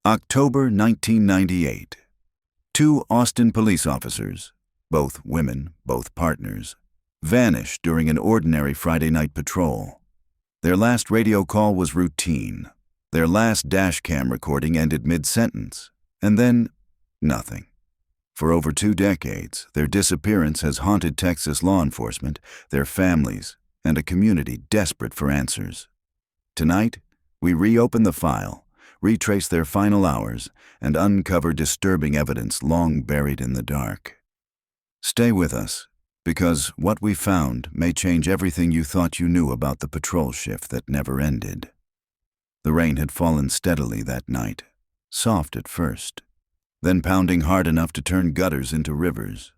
October 1998. Two Austin police officers, both women, both partners, vanished during an ordinary Friday night patrol. Their last radio call was routine. Their last dashcam recording ended mid-sentence, and then nothing. For over 2 decades, their disappearance has haunted Texas law enforcement, their families, and a community desperate for answers. Tonight, we reopen the file, retrace their final hours, and uncover disturbing evidence long buried in the dark. Stay with us, because what we found may change everything you thought you knew about the patrol shift that never ended. The rain had fallen steadily that night, soft at first, then pounding hard enough to turn gutters into rivers.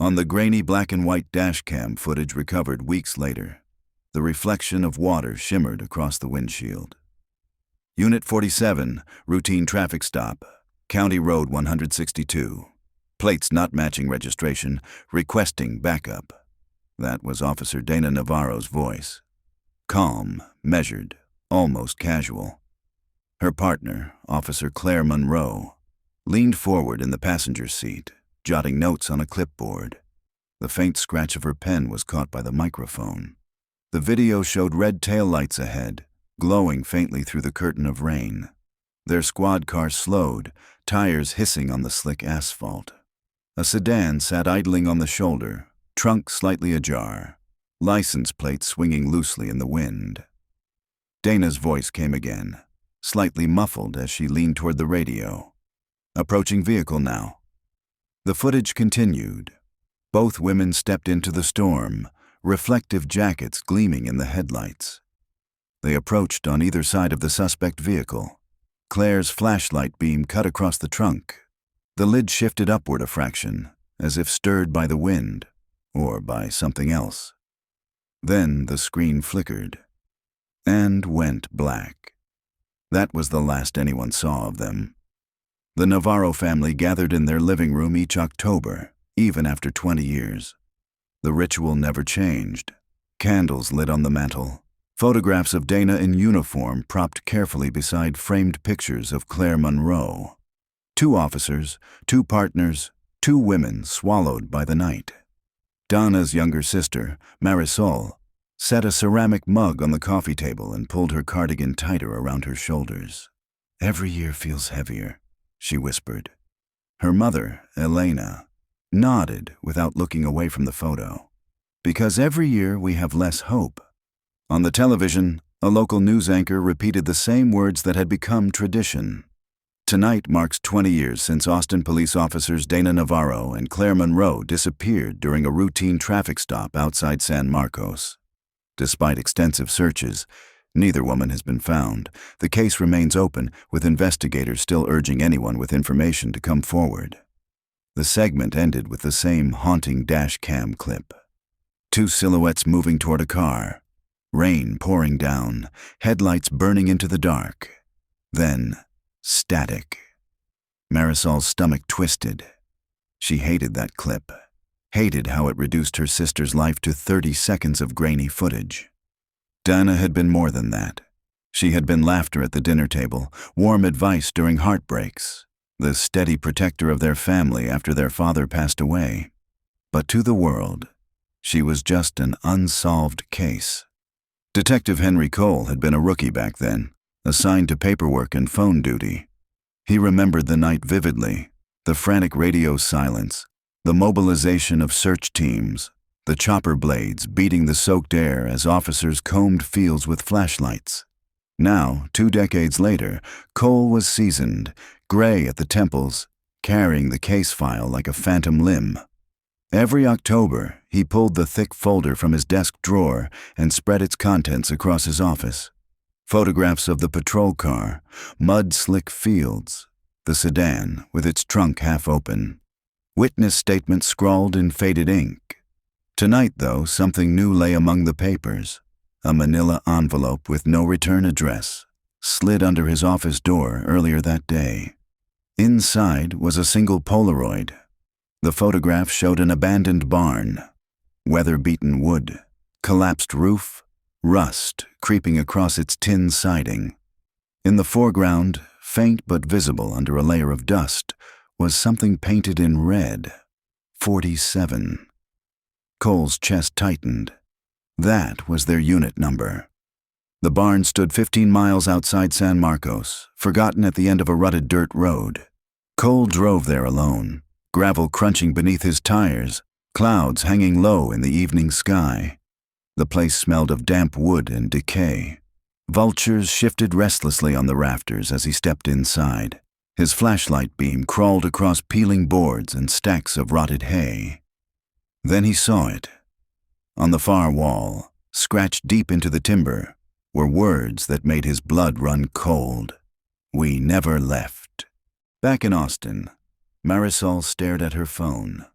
On the grainy black and white dashcam footage recovered weeks later, the reflection of water shimmered across the windshield. Unit 47, routine traffic stop, County Road 162. Plates not matching registration, requesting backup. That was Officer Dana Navarro's voice. Calm, measured, almost casual. Her partner, Officer Claire Monroe, leaned forward in the passenger seat, jotting notes on a clipboard. The faint scratch of her pen was caught by the microphone. The video showed red taillights ahead, glowing faintly through the curtain of rain. Their squad car slowed, tires hissing on the slick asphalt. A sedan sat idling on the shoulder, trunk slightly ajar, license plate swinging loosely in the wind. Dana's voice came again, slightly muffled as she leaned toward the radio. Approaching vehicle now. The footage continued. Both women stepped into the storm, reflective jackets gleaming in the headlights. They approached on either side of the suspect vehicle. Claire's flashlight beam cut across the trunk. The lid shifted upward a fraction, as if stirred by the wind, or by something else. Then the screen flickered, and went black. That was the last anyone saw of them. The Navarro family gathered in their living room each October, even after 20 years. The ritual never changed. Candles lit on the mantel. Photographs of Dana in uniform propped carefully beside framed pictures of Claire Monroe. 2 officers, 2 partners, 2 women swallowed by the night. Donna's younger sister, Marisol, set a ceramic mug on the coffee table and pulled her cardigan tighter around her shoulders. "Every year feels heavier," she whispered. Her mother, Elena, nodded without looking away from the photo. "Because every year we have less hope." On the television, a local news anchor repeated the same words that had become tradition. Tonight marks 20 years since Austin police officers Dana Navarro and Claire Monroe disappeared during a routine traffic stop outside San Marcos. Despite extensive searches, neither woman has been found. The case remains open, with investigators still urging anyone with information to come forward. The segment ended with the same haunting dash cam clip. 2 silhouettes moving toward a car. Rain pouring down, headlights burning into the dark. Then, static. Marisol's stomach twisted. She hated that clip, hated how it reduced her sister's life to 30 seconds of grainy footage. Dana had been more than that. She had been laughter at the dinner table, warm advice during heartbreaks, the steady protector of their family after their father passed away. But to the world, she was just an unsolved case. Detective Henry Cole had been a rookie back then, assigned to paperwork and phone duty. He remembered the night vividly, the frantic radio silence, the mobilization of search teams, the chopper blades beating the soaked air as officers combed fields with flashlights. Now, 2 decades later, Cole was seasoned, gray at the temples, carrying the case file like a phantom limb. Every October, he pulled the thick folder from his desk drawer and spread its contents across his office. Photographs of the patrol car, mud-slick fields, the sedan with its trunk half open. Witness statements scrawled in faded ink. Tonight, though, something new lay among the papers. A manila envelope with no return address, slid under his office door earlier that day. Inside was a single Polaroid. The photograph showed an abandoned barn, weather-beaten wood, collapsed roof, rust creeping across its tin siding. In the foreground, faint but visible under a layer of dust, was something painted in red. 47. Cole's chest tightened. That was their unit number. The barn stood 15 miles outside San Marcos, forgotten at the end of a rutted dirt road. Cole drove there alone, gravel crunching beneath his tires, clouds hanging low in the evening sky. The place smelled of damp wood and decay. Vultures shifted restlessly on the rafters as he stepped inside. His flashlight beam crawled across peeling boards and stacks of rotted hay. Then he saw it. On the far wall, scratched deep into the timber, were words that made his blood run cold. "We never left." Back in Austin, Marisol stared at her phone.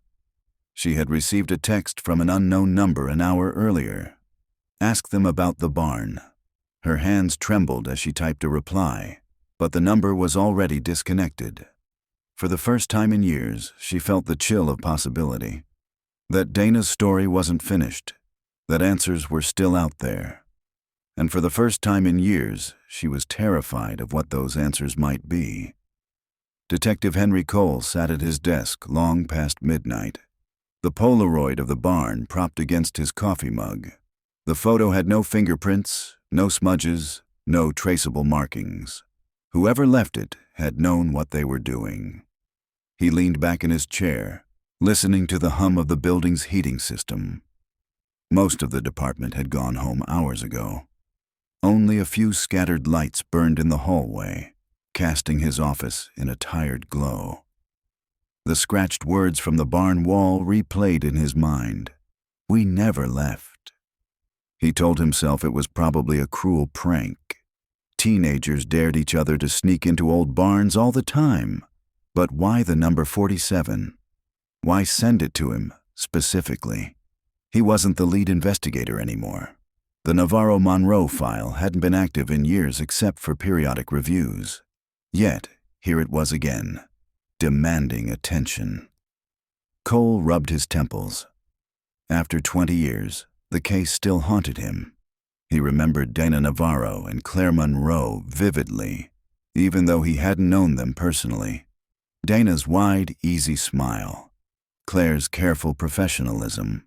She had received a text from an unknown number an hour earlier. Ask them about the barn. Her hands trembled as she typed a reply, but the number was already disconnected. For the first time in years, she felt the chill of possibility. That Dana's story wasn't finished, that answers were still out there. And for the first time in years, she was terrified of what those answers might be. Detective Henry Cole sat at his desk long past midnight, the Polaroid of the barn propped against his coffee mug. The photo had no fingerprints, no smudges, no traceable markings. Whoever left it had known what they were doing. He leaned back in his chair, listening to the hum of the building's heating system. Most of the department had gone home hours ago. Only a few scattered lights burned in the hallway, casting his office in a tired glow. The scratched words from the barn wall replayed in his mind. "We never left." He told himself it was probably a cruel prank. Teenagers dared each other to sneak into old barns all the time. But why the number 47? Why send it to him, specifically? He wasn't the lead investigator anymore. The Navarro-Monroe file hadn't been active in years except for periodic reviews. Yet, here it was again, demanding attention. Cole rubbed his temples. After 20 years, the case still haunted him. He remembered Dana Navarro and Claire Monroe vividly, even though he hadn't known them personally. Dana's wide, easy smile. Claire's careful professionalism.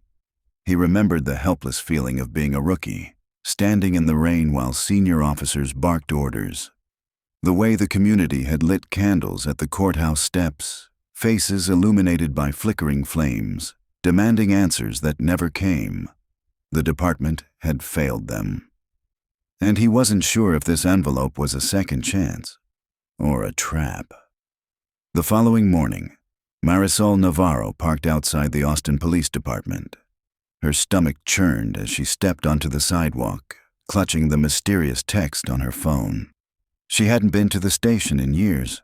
He remembered the helpless feeling of being a rookie, standing in the rain while senior officers barked orders. The way the community had lit candles at the courthouse steps, faces illuminated by flickering flames, demanding answers that never came. The department had failed them. And he wasn't sure if this envelope was a second chance or a trap. The following morning, Marisol Navarro parked outside the Austin Police Department. Her stomach churned as she stepped onto the sidewalk, clutching the mysterious text on her phone. She hadn't been to the station in years.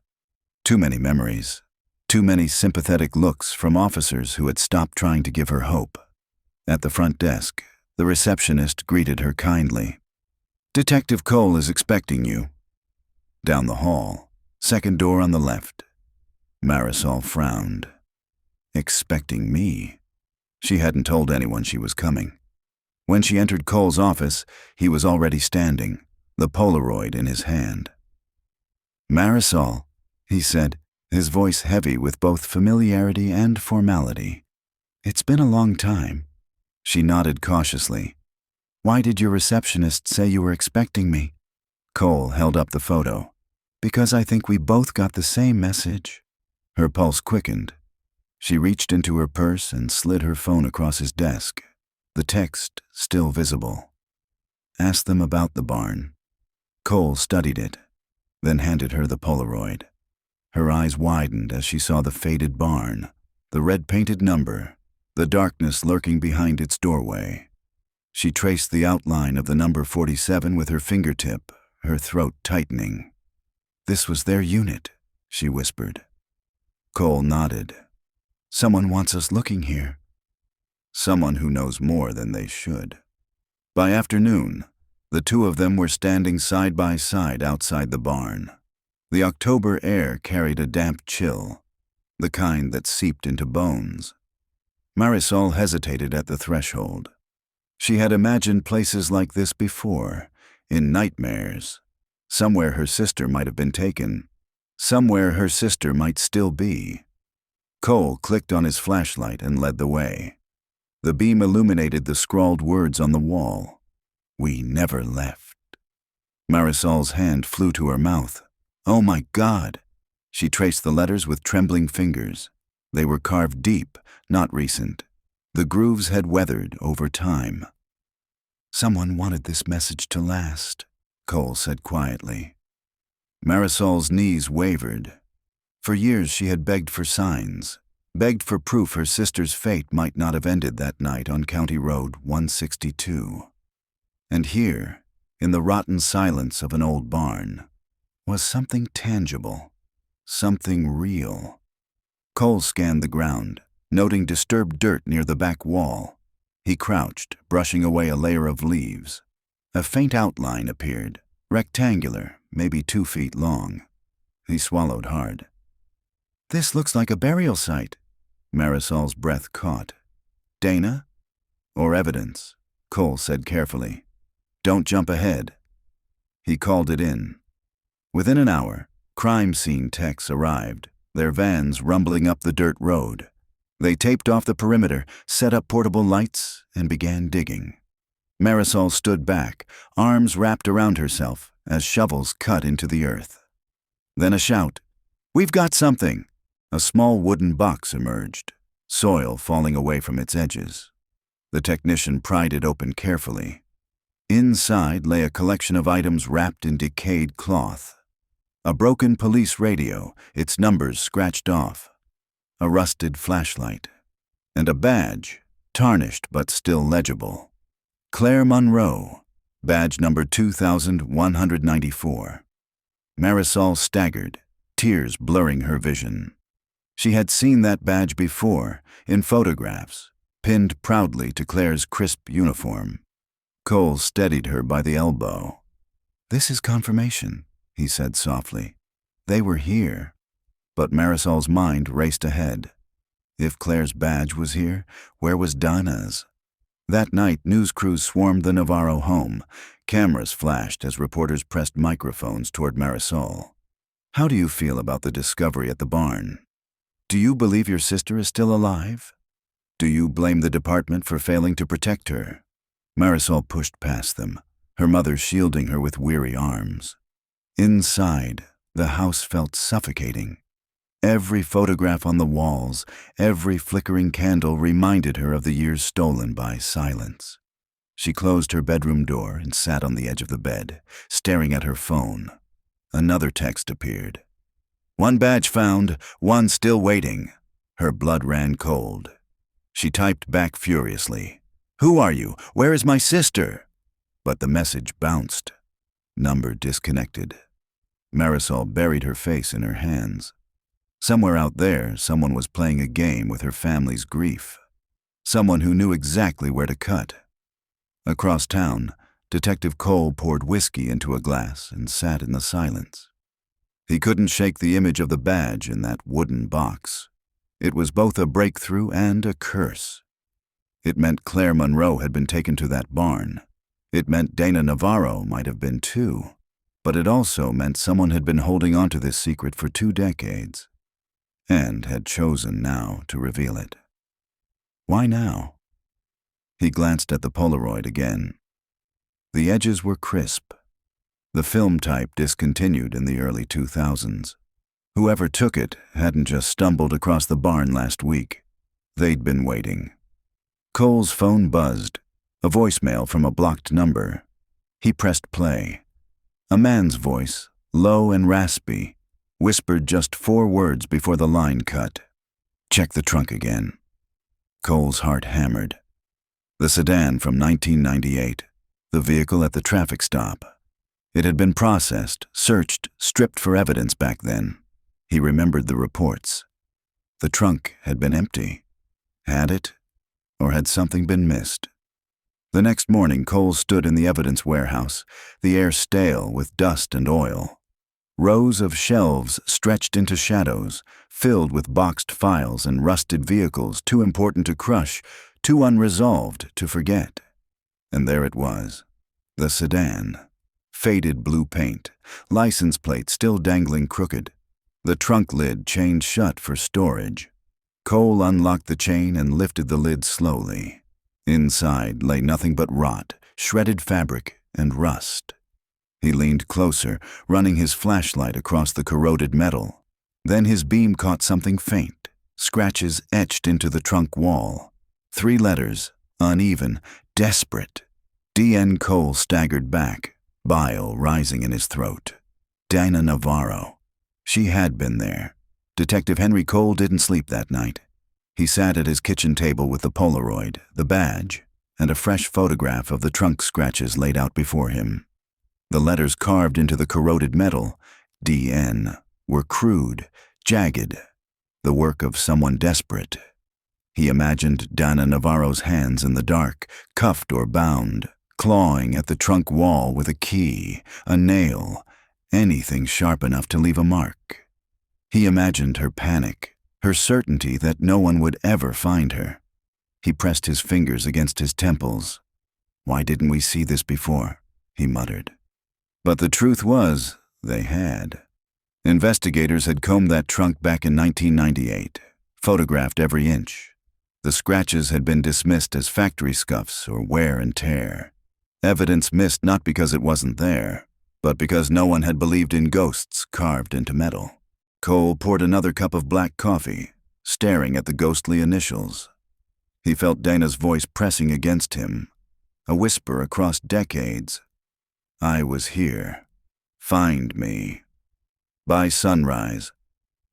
Too many memories, too many sympathetic looks from officers who had stopped trying to give her hope. At the front desk, the receptionist greeted her kindly. "Detective Cole is expecting you." Down the hall, second door on the left. Marisol frowned. Expecting me? She hadn't told anyone she was coming. When she entered Cole's office, he was already standing, the Polaroid in his hand. "Marisol," he said, his voice heavy with both familiarity and formality. "It's been a long time." She nodded cautiously. "Why did your receptionist say you were expecting me?" Cole held up the photo. "Because I think we both got the same message." Her pulse quickened. She reached into her purse and slid her phone across his desk, the text still visible. "Ask them about the barn." Cole studied it, then handed her the Polaroid. Her eyes widened as she saw the faded barn, the red-painted number, the darkness lurking behind its doorway. She traced the outline of the number 47 with her fingertip, her throat tightening. "This was their unit," she whispered. Cole nodded. "Someone wants us looking here." Someone who knows more than they should. By afternoon, the two of them were standing side by side outside the barn. The October air carried a damp chill, the kind that seeped into bones. Marisol hesitated at the threshold. She had imagined places like this before, in nightmares. Somewhere her sister might have been taken, Somewhere her sister might still be. Cole clicked on his flashlight and led the way. The beam illuminated the scrawled words on the wall. "We never left." Marisol's hand flew to her mouth. Oh my God! She traced the letters with trembling fingers. They were carved deep, not recent. The grooves had weathered over time. "Someone wanted this message to last," Cole said quietly. Marisol's knees wavered. For years she had begged for signs, begged for proof her sister's fate might not have ended that night on County Road 162. And here, in the rotten silence of an old barn, was something tangible, something real. Cole scanned the ground, noting disturbed dirt near the back wall. He crouched, brushing away a layer of leaves. A faint outline appeared, rectangular, maybe 2 feet long. He swallowed hard. "This looks like a burial site." Marisol's breath caught. "Dana? Or evidence?" Cole said carefully. "Don't jump ahead." He called it in. Within an hour, crime scene techs arrived, their vans rumbling up the dirt road. They taped off the perimeter, set up portable lights, and began digging. Marisol stood back, arms wrapped around herself as shovels cut into the earth. Then a shout. "We've got something!" A small wooden box emerged, soil falling away from its edges. The technician pried it open carefully. Inside lay a collection of items wrapped in decayed cloth. A broken police radio, its numbers scratched off. A rusted flashlight. And a badge, tarnished but still legible. Claire Monroe, badge number 2194. Marisol staggered, tears blurring her vision. She had seen that badge before, in photographs, pinned proudly to Claire's crisp uniform. Cole steadied her by the elbow. "This is confirmation," he said softly. "They were here." But Marisol's mind raced ahead. If Claire's badge was here, where was Donna's? That night, news crews swarmed the Navarro home. Cameras flashed as reporters pressed microphones toward Marisol. "How do you feel about the discovery at the barn? Do you believe your sister is still alive? Do you blame the department for failing to protect her?" Marisol pushed past them, her mother shielding her with weary arms. Inside, the house felt suffocating. Every photograph on the walls, every flickering candle reminded her of the years stolen by silence. She closed her bedroom door and sat on the edge of the bed, staring at her phone. Another text appeared. "One badge found, one still waiting." Her blood ran cold. She typed back furiously. "Who are you? Where is my sister?" But the message bounced. Number disconnected. Marisol buried her face in her hands. Somewhere out there, someone was playing a game with her family's grief. Someone who knew exactly where to cut. Across town, Detective Cole poured whiskey into a glass and sat in the silence. He couldn't shake the image of the badge in that wooden box. It was both a breakthrough and a curse. It meant Claire Monroe had been taken to that barn. It meant Dana Navarro might have been too. But it also meant someone had been holding on to this secret for 2 decades. And had chosen now to reveal it. Why now? He glanced at the Polaroid again. The edges were crisp. The film type discontinued in the early 2000s. Whoever took it hadn't just stumbled across the barn last week. They'd been waiting. Cole's phone buzzed, a voicemail from a blocked number. He pressed play. A man's voice, low and raspy, whispered just 4 words before the line cut. "Check the trunk again." Cole's heart hammered. The sedan from 1998, the vehicle at the traffic stop. It had been processed, searched, stripped for evidence back then. He remembered the reports. The trunk had been empty. Had it? Or had something been missed? The next morning, Cole stood in the evidence warehouse, the air stale with dust and oil. Rows of shelves stretched into shadows, filled with boxed files and rusted vehicles too important to crush, too unresolved to forget. And there it was, the sedan. Faded blue paint, license plate still dangling crooked. The trunk lid chained shut for storage. Cole unlocked the chain and lifted the lid slowly. Inside lay nothing but rot, shredded fabric, and rust. He leaned closer, running his flashlight across the corroded metal. Then his beam caught something faint, scratches etched into the trunk wall. 3 letters, uneven, desperate. D.N. Cole staggered back, bile rising in his throat. Dana Navarro. She had been there. Detective Henry Cole didn't sleep that night. He sat at his kitchen table with the Polaroid, the badge, and a fresh photograph of the trunk scratches laid out before him. The letters carved into the corroded metal, D.N., were crude, jagged, the work of someone desperate. He imagined Dana Navarro's hands in the dark, cuffed or bound, clawing at the trunk wall with a key, a nail, anything sharp enough to leave a mark. He imagined her panic, her certainty that no one would ever find her. He pressed his fingers against his temples. "Why didn't we see this before?" he muttered. But the truth was, they had. Investigators had combed that trunk back in 1998, photographed every inch. The scratches had been dismissed as factory scuffs or wear and tear. Evidence missed not because it wasn't there, but because no one had believed in ghosts carved into metal. Cole poured another cup of black coffee, staring at the ghostly initials. He felt Dana's voice pressing against him, a whisper across decades. "I was here. Find me." By sunrise,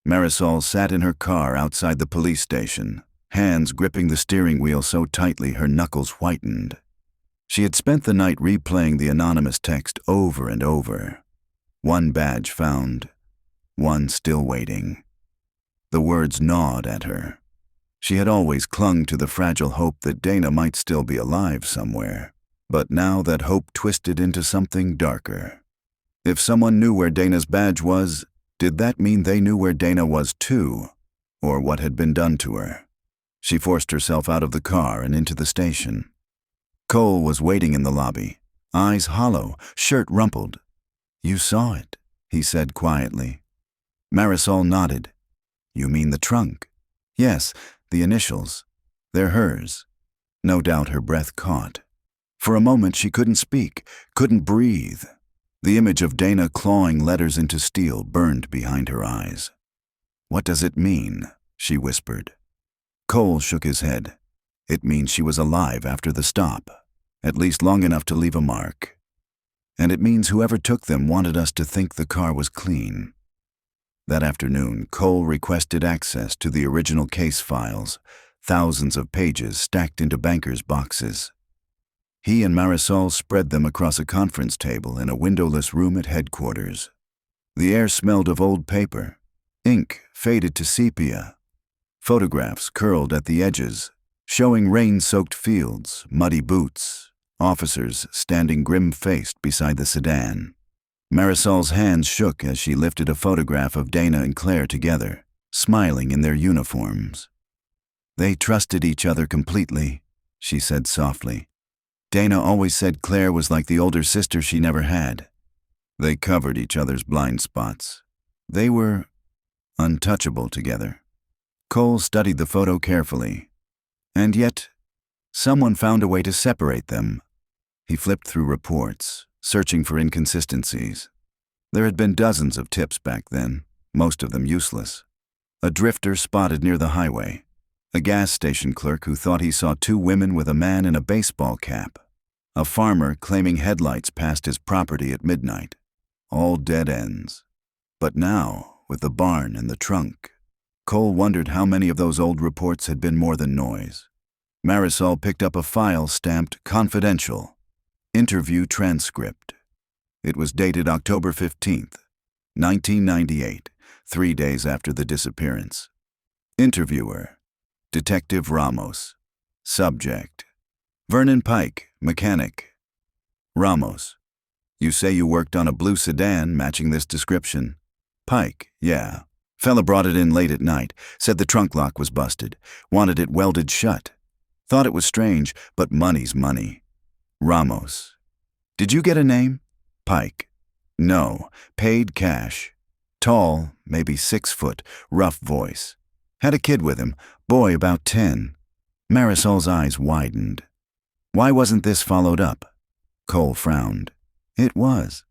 Marisol sat in her car outside the police station, hands gripping the steering wheel so tightly her knuckles whitened. She had spent the night replaying the anonymous text over and over. One badge found, one still waiting. The words gnawed at her. She had always clung to the fragile hope that Dana might still be alive somewhere, but now that hope twisted into something darker. If someone knew where Dana's badge was, did that mean they knew where Dana was too, or what had been done to her? She forced herself out of the car and into the station. Cole was waiting in the lobby, eyes hollow, shirt rumpled. "You saw it," he said quietly. Marisol nodded. "You mean the trunk?" "Yes, the initials. They're hers." No doubt her breath caught. For a moment she couldn't speak, couldn't breathe. The image of Dana clawing letters into steel burned behind her eyes. "What does it mean?" she whispered. Cole shook his head. "It means she was alive after the stop, at least long enough to leave a mark. And it means whoever took them wanted us to think the car was clean." That afternoon, Cole requested access to the original case files, thousands of pages stacked into bankers' boxes. He and Marisol spread them across a conference table in a windowless room at headquarters. The air smelled of old paper, ink faded to sepia, photographs curled at the edges, showing rain-soaked fields, muddy boots, officers standing grim-faced beside the sedan. Marisol's hands shook as she lifted a photograph of Dana and Claire together, smiling in their uniforms. "They trusted each other completely," she said softly. "Dana always said Claire was like the older sister she never had. They covered each other's blind spots. They were untouchable together." Cole studied the photo carefully. And yet, someone found a way to separate them. He flipped through reports, searching for inconsistencies. There had been dozens of tips back then, most of them useless. A drifter spotted near the highway. A gas station clerk who thought he saw 2 women with a man in a baseball cap. A farmer claiming headlights passed his property at midnight. All dead ends. But now, with the barn and the trunk, Cole wondered how many of those old reports had been more than noise. Marisol picked up a file stamped "Confidential." Interview transcript. It was dated October 15th, 1998, 3 days after the disappearance. Interviewer: Detective Ramos. Subject: Vernon Pike, mechanic. Ramos: You say you worked on a blue sedan matching this description? Pike: Yeah. Fella brought it in late at night, said the trunk lock was busted, wanted it welded shut. Thought it was strange, but money's money. Ramos: Did you get a name? Pike: No, paid cash. Tall, maybe 6 foot, rough voice. Had a kid with him, boy about 10. Marisol's eyes widened. Why wasn't this followed up? Cole frowned. It was.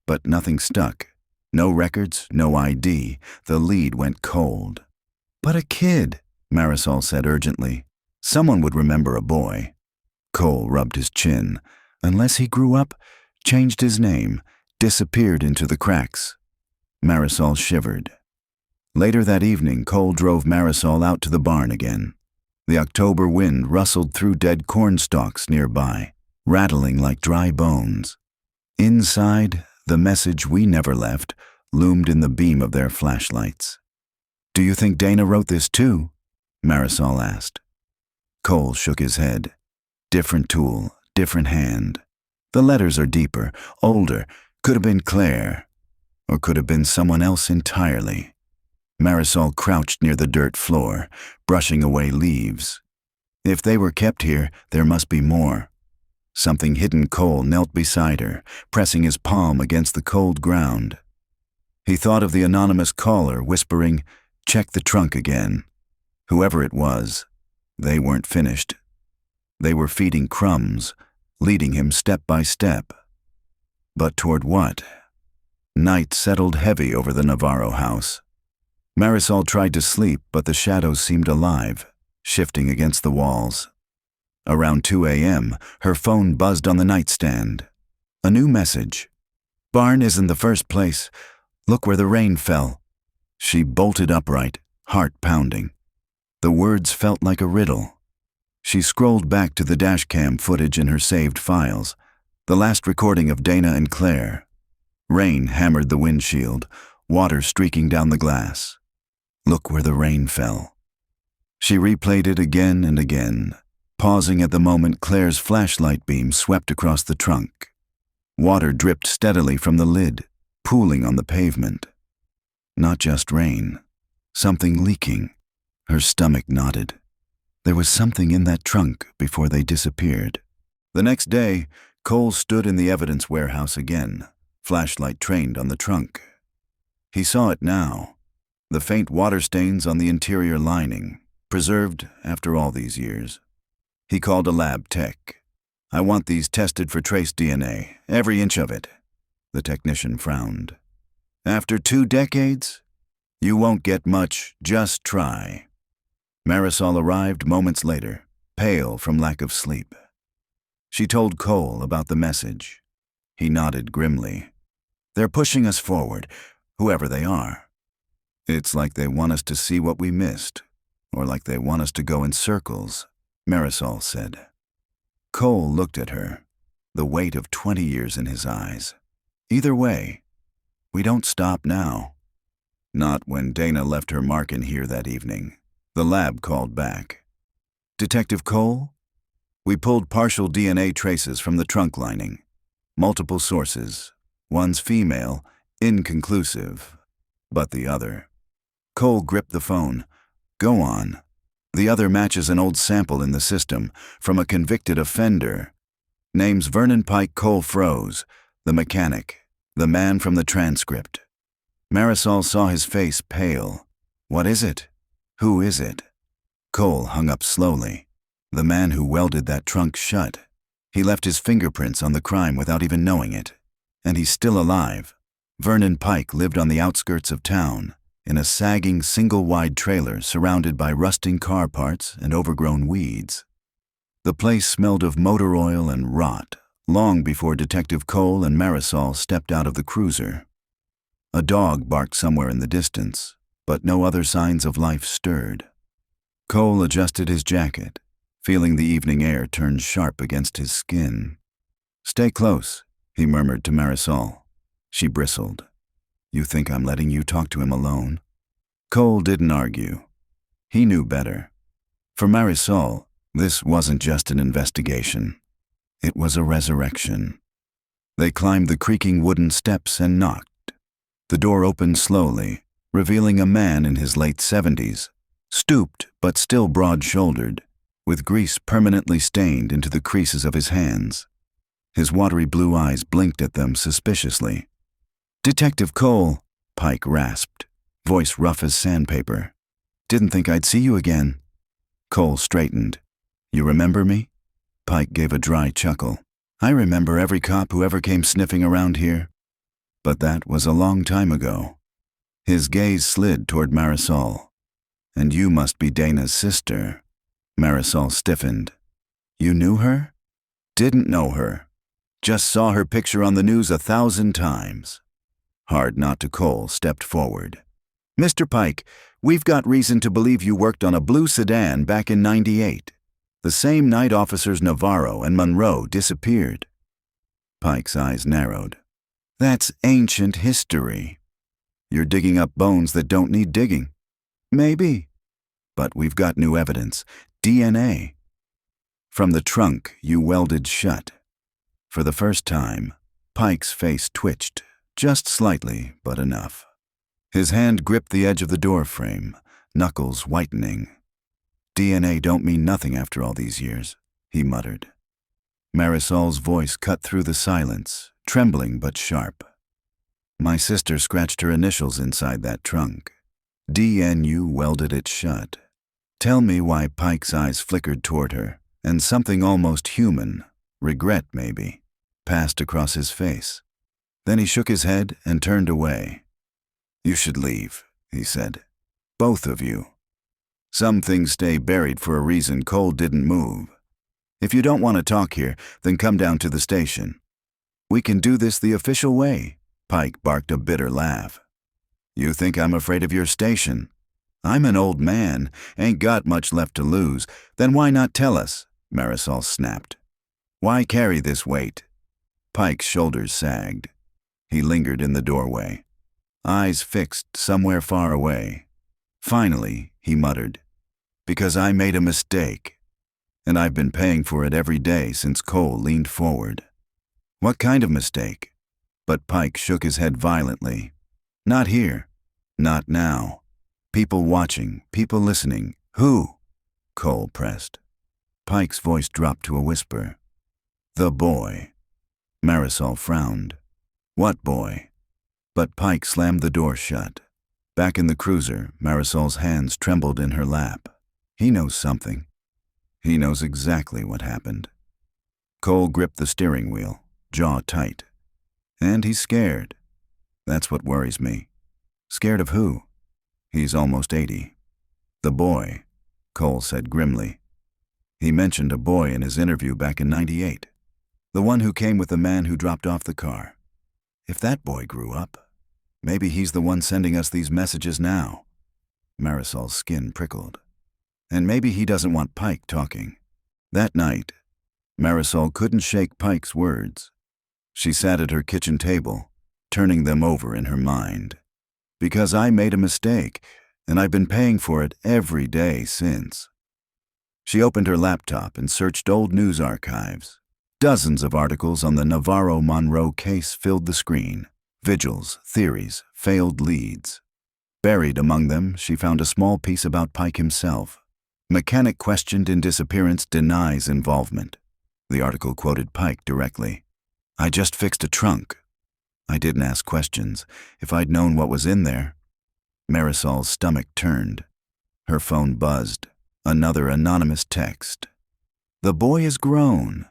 But nothing stuck. No records, no ID. The lead went cold. But a kid, Marisol said urgently. Someone would remember a boy. Cole rubbed his chin. Unless he grew up, changed his name, disappeared into the cracks. Marisol shivered. Later that evening, Cole drove Marisol out to the barn again. The October wind rustled through dead corn stalks nearby, rattling like dry bones. Inside, the message we never left loomed in the beam of their flashlights. "Do you think Dana wrote this too?" Marisol asked. Cole shook his head. Different tool, different hand. The letters are deeper, older, could have been Claire, or could have been someone else entirely. Marisol crouched near the dirt floor, brushing away leaves. If they were kept here, there must be more. Something hidden. Cole knelt beside her, pressing his palm against the cold ground. He thought of the anonymous caller whispering, "Check the trunk again." Whoever it was, they weren't finished. They were feeding crumbs, leading him step by step. But toward what? Night settled heavy over the Navarro house. Marisol tried to sleep, but the shadows seemed alive, shifting against the walls. Around 2 a.m., her phone buzzed on the nightstand. A new message. "Barn isn't the first place. Look where the rain fell." She bolted upright, heart pounding. The words felt like a riddle. She scrolled back to the dashcam footage in her saved files, the last recording of Dana and Claire. Rain hammered the windshield, water streaking down the glass. Look where the rain fell. She replayed it again and again, pausing at the moment Claire's flashlight beam swept across the trunk. Water dripped steadily from the lid, pooling on the pavement. Not just rain. Something leaking. Her stomach knotted. There was something in that trunk before they disappeared. The next day, Cole stood in the evidence warehouse again, flashlight trained on the trunk. He saw it now, the faint water stains on the interior lining, preserved after all these years. He called a lab tech. "I want these tested for trace DNA, every inch of it." The technician frowned. "After 2 decades? You won't get much, just try." Marisol arrived moments later, pale from lack of sleep. She told Cole about the message. He nodded grimly. "They're pushing us forward, whoever they are. It's like they want us to see what we missed, or like they want us to go in circles," Marisol said. Cole looked at her, the weight of 20 years in his eyes. "Either way, we don't stop now." Not when Dana left her mark in here that evening. The lab called back. "Detective Cole? We pulled partial DNA traces from the trunk lining. Multiple sources. One's female, inconclusive. But the other." Cole gripped the phone. "Go on." "The other matches an old sample in the system, from a convicted offender. Name's Vernon Pike. Cole froze. The mechanic. The man from the transcript." Marisol saw his face pale. "What is it? Who is it?" Cole hung up slowly. "The man who welded that trunk shut. He left his fingerprints on the crime without even knowing it. And he's still alive. Vernon Pike lived on the outskirts of town, in a sagging single-wide trailer surrounded by rusting car parts and overgrown weeds. The place smelled of motor oil and rot, long before Detective Cole and Marisol stepped out of the cruiser. A dog barked somewhere in the distance, but no other signs of life stirred. Cole adjusted his jacket, feeling the evening air turn sharp against his skin. "Stay close," he murmured to Marisol. She bristled. "You think I'm letting you talk to him alone?" Cole didn't argue. He knew better. For Marisol, this wasn't just an investigation. It was a resurrection. They climbed the creaking wooden steps and knocked. The door opened slowly, revealing a man in his late 70s, stooped but still broad-shouldered, with grease permanently stained into the creases of his hands. His watery blue eyes blinked at them suspiciously. "Detective Cole," Pike rasped, voice rough as sandpaper. "Didn't think I'd see you again." Cole straightened. "You remember me?" Pike gave a dry chuckle. "I remember every cop who ever came sniffing around here. But that was a long time ago." His gaze slid toward Marisol. "And you must be Dana's sister." Marisol stiffened. "You knew her?" "Didn't know her. Just saw her picture on the news 1,000 times. Hard not to Cole stepped forward. "Mr. Pike, we've got reason to believe you worked on a blue sedan back in '98. The same night officers Navarro and Monroe disappeared." Pike's eyes narrowed. "That's ancient history. You're digging up bones that don't need digging." "Maybe. But we've got new evidence. DNA. From the trunk you welded shut." For the first time, Pike's face twitched, just slightly, but enough. His hand gripped the edge of the door frame, knuckles whitening. "DNA don't mean nothing after all these years," he muttered. Marisol's voice cut through the silence, trembling but sharp. "My sister scratched her initials inside that trunk. DNU welded it shut." Tell me why Pike's eyes flickered toward her, and something almost human, regret maybe, passed across his face. Then he shook his head and turned away. "You should leave," he said. "Both of you. Some things stay buried for a reason. Cole didn't move. If you don't want to talk here, then come down to the station. We can do this the official way." Pike barked a bitter laugh. "You think I'm afraid of your station? I'm an old man, ain't got much left to lose. Then why not tell us?" Marisol snapped. "Why carry this weight?" Pike's shoulders sagged. He lingered in the doorway, eyes fixed somewhere far away. Finally, he muttered, "Because I made a mistake. And I've been paying for it every day since Cole leaned forward." "What kind of mistake?" But Pike shook his head violently. "Not here. Not now. People watching, people listening. Who?" Cole pressed. Pike's voice dropped to a whisper. "The boy." Marisol frowned. "What boy?" But Pike slammed the door shut. Back in the cruiser, Marisol's hands trembled in her lap. He knows something. He knows exactly what happened. Cole gripped the steering wheel, jaw tight. And he's scared. That's what worries me. Scared of who? He's almost 80. "The boy," Cole said grimly. He mentioned a boy in his interview back in '98. The one who came with the man who dropped off the car. If that boy grew up, maybe he's the one sending us these messages now. Marisol's skin prickled. And maybe he doesn't want Pike talking. That night, Marisol couldn't shake Pike's words. She sat at her kitchen table, turning them over in her mind. "Because I made a mistake, and I've been paying for it every day since." She opened her laptop and searched old news archives. Dozens of articles on the Navarro-Monroe case filled the screen. Vigils, theories, failed leads. Buried among them, she found a small piece about Pike himself. "Mechanic questioned in disappearance denies involvement." The article quoted Pike directly. "I just fixed a trunk. I didn't ask questions. If I'd known what was in there." Marisol's stomach turned. Her phone buzzed. Another anonymous text. "The boy is grown."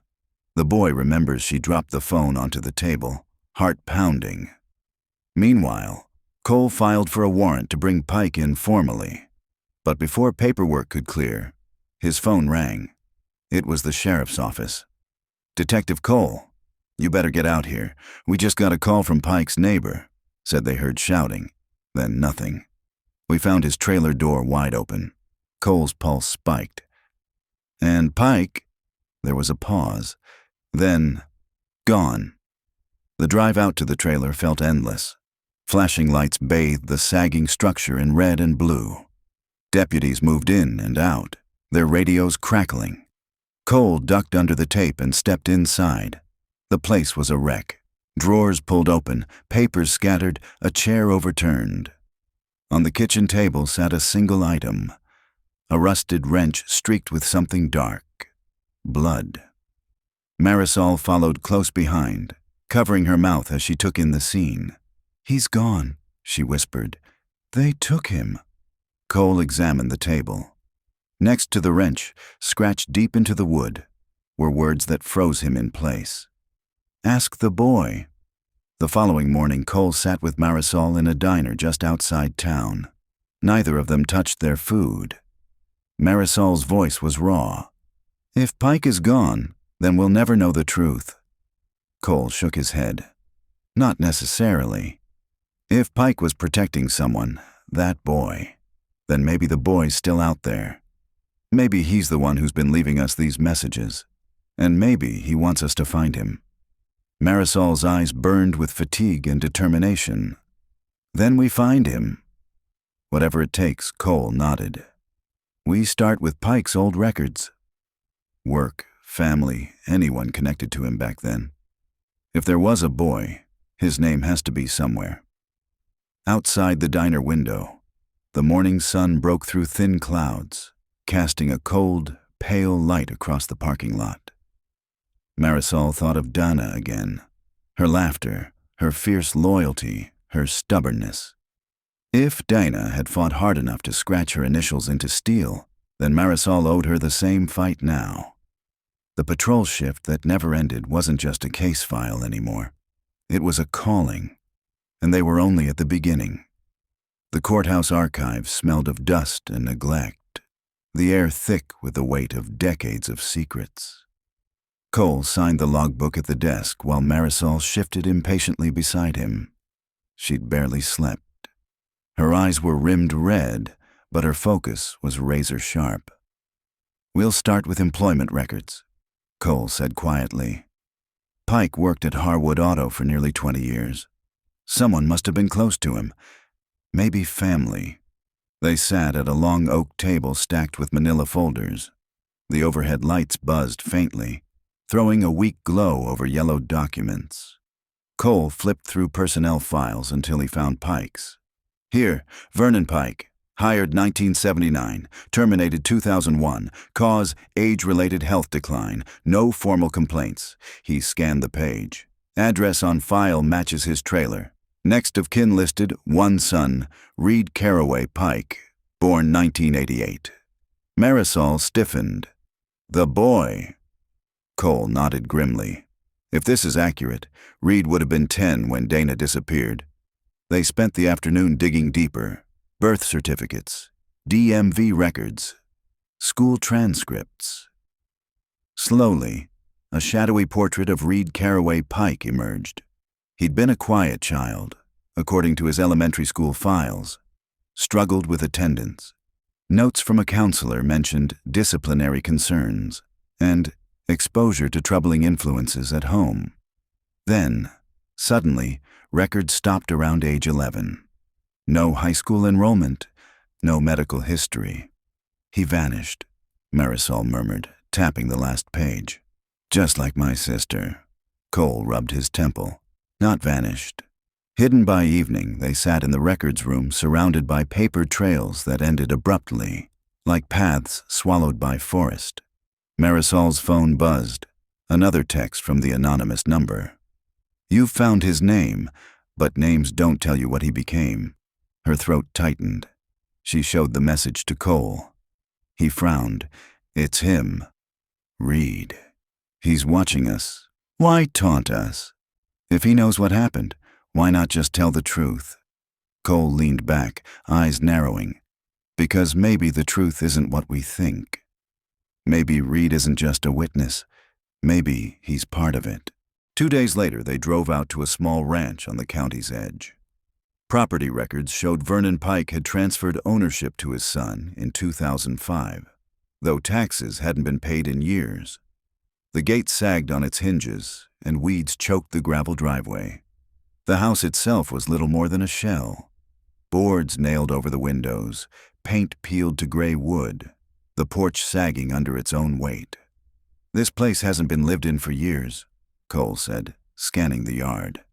The boy remembers she dropped the phone onto the table, heart pounding. Meanwhile, Cole filed for a warrant to bring Pike in formally. But before paperwork could clear, his phone rang. It was the sheriff's office. "Detective Cole, you better get out here. We just got a call from Pike's neighbor," said they heard shouting, then nothing. "We found his trailer door wide open." Cole's pulse spiked. "And Pike?" There was a pause. Then, gone. The drive out to the trailer felt endless. Flashing lights bathed the sagging structure in red and blue. Deputies moved in and out, their radios crackling. Cole ducked under the tape and stepped inside. The place was a wreck. Drawers pulled open, papers scattered, a chair overturned. On the kitchen table sat a single item, a rusted wrench streaked with something dark. Blood. Marisol followed close behind, covering her mouth as she took in the scene. "He's gone," she whispered. "They took him." Cole examined the table. Next to the wrench, scratched deep into the wood, were words that froze him in place. "Ask the boy." The following morning, Cole sat with Marisol in a diner just outside town. Neither of them touched their food. Marisol's voice was raw. "If Pike is gone, then we'll never know the truth." Cole shook his head. "Not necessarily. If Pike was protecting someone, that boy, then maybe the boy's still out there. Maybe he's the one who's been leaving us these messages, and maybe he wants us to find him." Marisol's eyes burned with fatigue and determination. "Then we find him." "Whatever it takes," Cole nodded. "We start with Pike's old records. Work, family, anyone connected to him back then. If there was a boy, his name has to be somewhere." Outside the diner window, the morning sun broke through thin clouds, casting a cold, pale light across the parking lot. Marisol thought of Dana again. Her laughter, her fierce loyalty, her stubbornness. If Dana had fought hard enough to scratch her initials into steel, then Marisol owed her the same fight now. The patrol shift that never ended wasn't just a case file anymore. It was a calling, and they were only at the beginning. The courthouse archives smelled of dust and neglect, the air thick with the weight of decades of secrets. Cole signed the logbook at the desk while Marisol shifted impatiently beside him. She'd barely slept. Her eyes were rimmed red, but her focus was razor sharp. "We'll start with employment records," Cole said quietly. "Pike worked at Harwood Auto for nearly 20 years. Someone must have been close to him. Maybe family." They sat at a long oak table stacked with manila folders. The overhead lights buzzed faintly, throwing a weak glow over yellowed documents. Cole flipped through personnel files until he found Pike's. "Here, Vernon Pike, hired 1979, terminated 2001, cause age-related health decline, no formal complaints." He scanned the page. "Address on file matches his trailer. Next of kin listed, one son, Reed Caraway Pike, born 1988. Marisol stiffened. "The boy." Cole nodded grimly. If this is accurate, Reed would have been 10 when Dana disappeared. They spent the afternoon digging deeper. Birth certificates, DMV records, school transcripts. Slowly, a shadowy portrait of Reed Caraway Pike emerged. He'd been a quiet child, according to his elementary school files, struggled with attendance. Notes from a counselor mentioned disciplinary concerns and exposure to troubling influences at home. Then, suddenly, records stopped around age 11. No high school enrollment, no medical history. "He vanished," Marisol murmured, tapping the last page. "Just like my sister." Cole rubbed his temple. "Not vanished." Hidden by evening, they sat in the records room surrounded by paper trails that ended abruptly, like paths swallowed by forest. Marisol's phone buzzed. Another text from the anonymous number. "You've found his name, but names don't tell you what he became." Her throat tightened. She showed the message to Cole. He frowned. "It's him. Reed. He's watching us. Why taunt us? If he knows what happened, why not just tell the truth?" Cole leaned back, eyes narrowing. "Because maybe the truth isn't what we think. Maybe Reed isn't just a witness. Maybe he's part of it." 2 days later, they drove out to a small ranch on the county's edge. Property records showed Vernon Pike had transferred ownership to his son in 2005, though taxes hadn't been paid in years. The gate sagged on its hinges, and weeds choked the gravel driveway. The house itself was little more than a shell. Boards nailed over the windows, paint peeled to gray wood, the porch sagging under its own weight. "This place hasn't been lived in for years," Cole said, scanning the yard.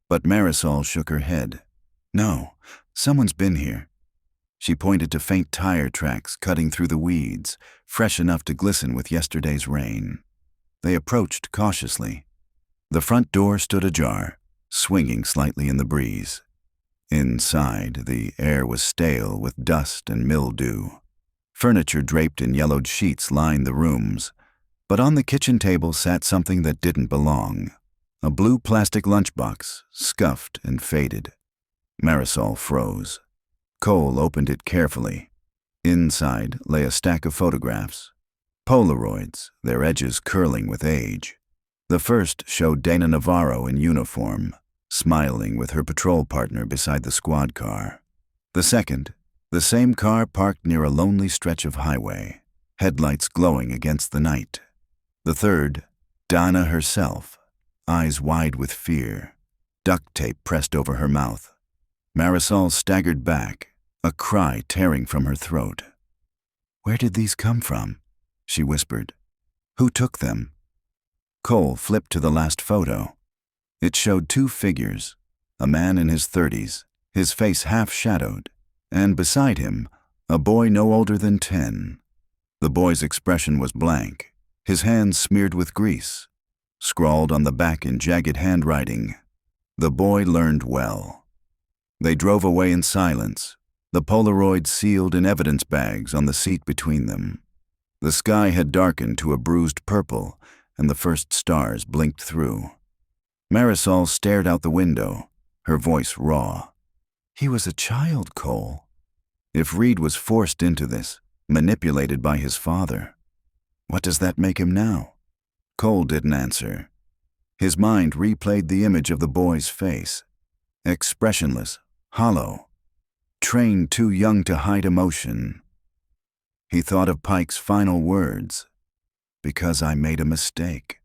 But Marisol shook her head. "No, someone's been here." She pointed to faint tire tracks cutting through the weeds, fresh enough to glisten with yesterday's rain. They approached cautiously. The front door stood ajar, swinging slightly in the breeze. Inside, the air was stale with dust and mildew. Furniture draped in yellowed sheets lined the rooms, but on the kitchen table sat something that didn't belong. A blue plastic lunchbox, scuffed and faded. Marisol froze. Cole opened it carefully. Inside lay a stack of photographs. Polaroids, their edges curling with age. The first showed Dana Navarro in uniform, smiling with her patrol partner beside the squad car. The second, the same car parked near a lonely stretch of highway, headlights glowing against the night. The third, Dana herself, eyes wide with fear, duct tape pressed over her mouth. Marisol staggered back, a cry tearing from her throat. "Where did these come from?" she whispered. "Who took them?" Cole flipped to the last photo. It showed two figures, a man in his 30s, his face half-shadowed, and beside him, a boy no older than 10. The boy's expression was blank, his hands smeared with grease. Scrawled on the back in jagged handwriting, "The boy learned well." They drove away in silence, the Polaroid sealed in evidence bags on the seat between them. The sky had darkened to a bruised purple, and the first stars blinked through. Marisol stared out the window, her voice raw. "He was a child, Cole. If Reed was forced into this, manipulated by his father, what does that make him now?" Cole didn't answer. His mind replayed the image of the boy's face, expressionless, hollow, trained too young to hide emotion. He thought of Pike's final words, "Because I made a mistake.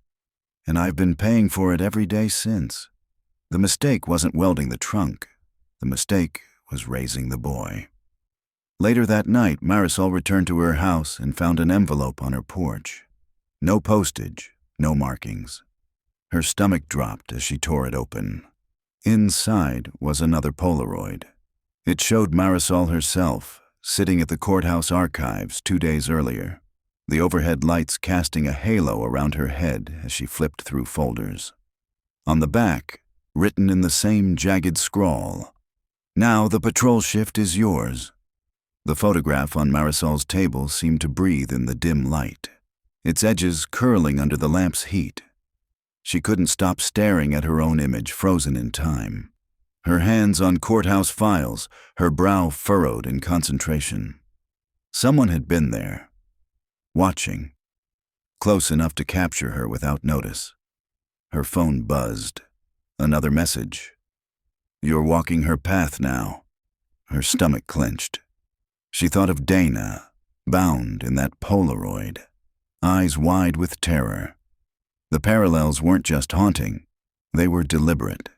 And I've been paying for it every day since." The mistake wasn't welding the trunk. The mistake was raising the boy. Later that night, Marisol returned to her house and found an envelope on her porch. No postage, no markings. Her stomach dropped as she tore it open. Inside was another Polaroid. It showed Marisol herself, sitting at the courthouse archives 2 days earlier, the overhead lights casting a halo around her head as she flipped through folders. On the back, written in the same jagged scrawl, "Now the patrol shift is yours." The photograph on Marisol's table seemed to breathe in the dim light, its edges curling under the lamp's heat. She couldn't stop staring at her own image frozen in time. Her hands on courthouse files, her brow furrowed in concentration. Someone had been there, watching, close enough to capture her without notice. Her phone buzzed. Another message. "You're walking her path now." Her stomach clenched. She thought of Dana, bound in that Polaroid, eyes wide with terror. The parallels weren't just haunting, they were deliberate.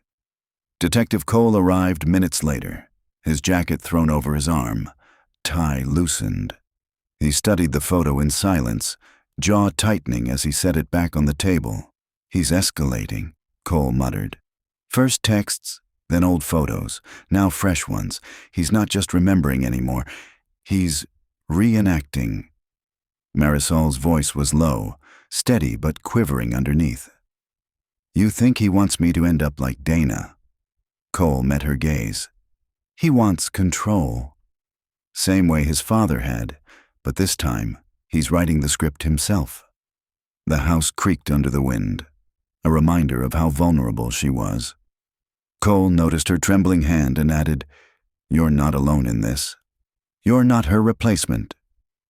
Detective Cole arrived minutes later, his jacket thrown over his arm, tie loosened. He studied the photo in silence, jaw tightening as he set it back on the table. "He's escalating," Cole muttered. "First texts, then old photos, now fresh ones. He's not just remembering anymore. He's reenacting." Marisol's voice was low, steady but quivering underneath. "You think he wants me to end up like Dana?" Cole met her gaze. "He wants control. Same way his father had, but this time he's writing the script himself." The house creaked under the wind, a reminder of how vulnerable she was. Cole noticed her trembling hand and added, "You're not alone in this. You're not her replacement.